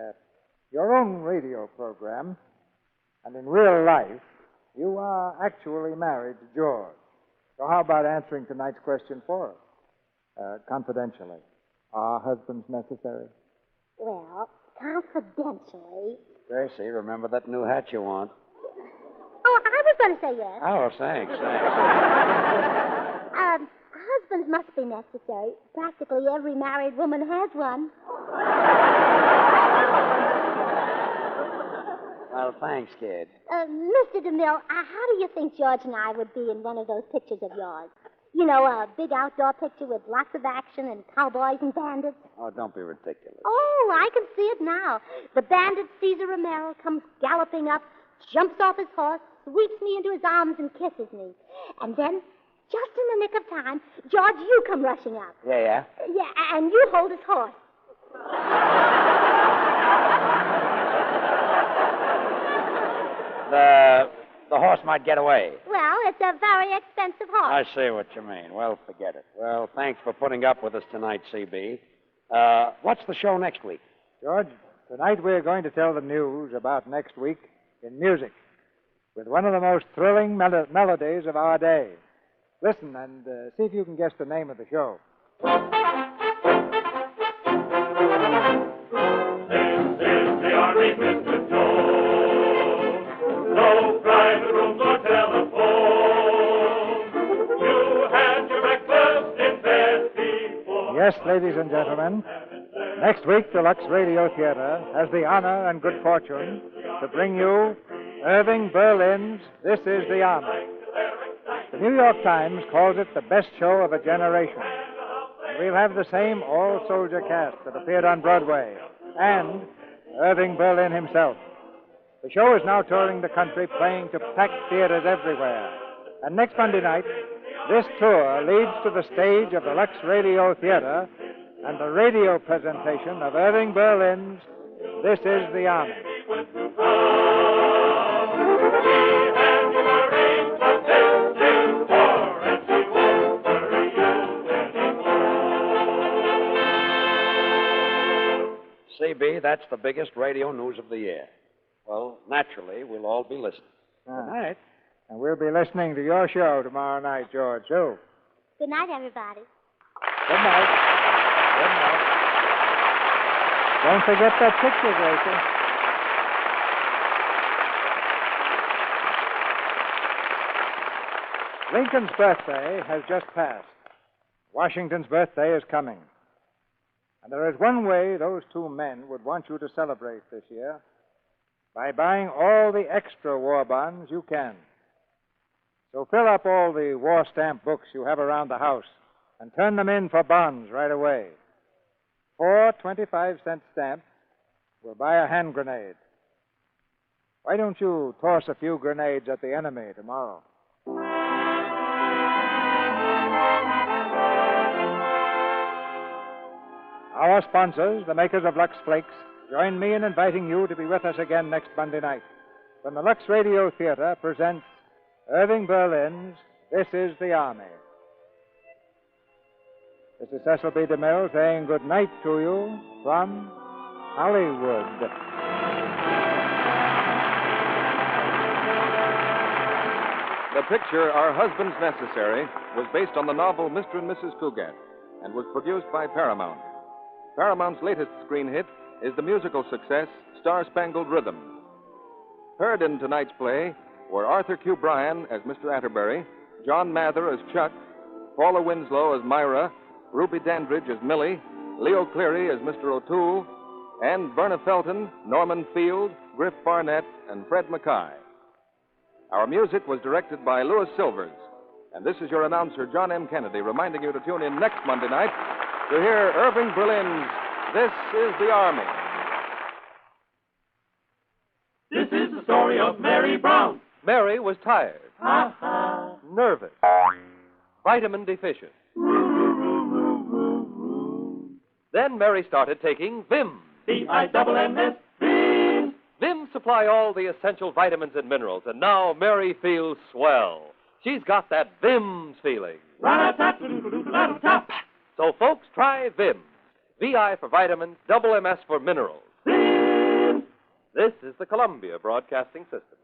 your own radio program, and in real life, you are actually married to George. So how about answering tonight's question for us? Confidentially. Are husbands necessary? Well, confidentially. Gracie, remember that new hat you want? Oh, I was going to say yes. Oh, thanks. Husbands must be necessary. Practically every married woman has one. Well, thanks, kid. Mr. DeMille, how do you think George and I would be in one of those pictures of yours? You know, a big outdoor picture with lots of action and cowboys and bandits. Oh, don't be ridiculous. Oh, I can see it now. The bandit Cesar Romero comes galloping up, jumps off his horse, sweeps me into his arms and kisses me. And then, just in the nick of time, George, you come rushing up. Yeah? Yeah, and you hold his horse. The horse might get away. Well, it's a very expensive horse. I see what you mean. Well, forget it. Well, thanks for putting up with us tonight, CB. What's the show next week? George, tonight we're going to tell the news about next week in music with one of the most thrilling melodies of our day. Listen and see if you can guess the name of the show. This is the Army Mr. Joe. No private rooms or telephone. You had your breakfast in bed before. Yes, ladies and gentlemen, next week the Lux Radio Theatre has the honor and good fortune to bring you Irving Berlin's This Is the Army. The New York Times calls it the best show of a generation. And we'll have the same all-soldier cast that appeared on Broadway, and Irving Berlin himself. The show is now touring the country, playing to packed theaters everywhere. And next Monday night, this tour leads to the stage of the Lux Radio Theatre and the radio presentation of Irving Berlin's This Is the Army. CB, that's the biggest radio news of the year. Well, naturally, we'll all be listening. Good night. And we'll be listening to your show tomorrow night, George, too. Good night, everybody. Good night. Good night. Don't forget that picture, Gracie. Lincoln's birthday has just passed. Washington's birthday is coming. And there is one way those two men would want you to celebrate this year: by buying all the extra war bonds you can. So fill up all the war stamp books you have around the house and turn them in for bonds right away. 4 25-cent stamps will buy a hand grenade. Why don't you toss a few grenades at the enemy tomorrow? Our sponsors, the makers of Lux Flakes, join me in inviting you to be with us again next Monday night when the Lux Radio Theatre presents Irving Berlin's This Is the Army. This is Cecil B. DeMille saying good night to you from Hollywood. The picture, Are Husbands Necessary, was based on the novel Mr. and Mrs. Cougat and was produced by Paramount. Paramount's latest screen hit is the musical success Star Spangled Rhythm. Heard in tonight's play were Arthur Q. Bryan as Mr. Atterbury, John Mather as Chuck, Paula Winslow as Myra, Ruby Dandridge as Millie, Leo Cleary as Mr. O'Toole, and Verna Felton, Norman Field, Griff Barnett, and Fred Mackay. Our music was directed by Louis Silvers. And this is your announcer, John M. Kennedy, reminding you to tune in next Monday night to hear Irving Berlin's This Is the Army. This is the story of Mary Brown. Mary was tired, nervous, vitamin deficient. Then Mary started taking Vim. V-I-double-M-S, Vim. Vim supply all the essential vitamins and minerals, and now Mary feels swell. She's got that Vim's feeling. Rat-a-tat-a-doodle-doodle-doodle-tap. So, folks, try Vim. VI for vitamins, double MS for minerals. This is the Columbia Broadcasting System.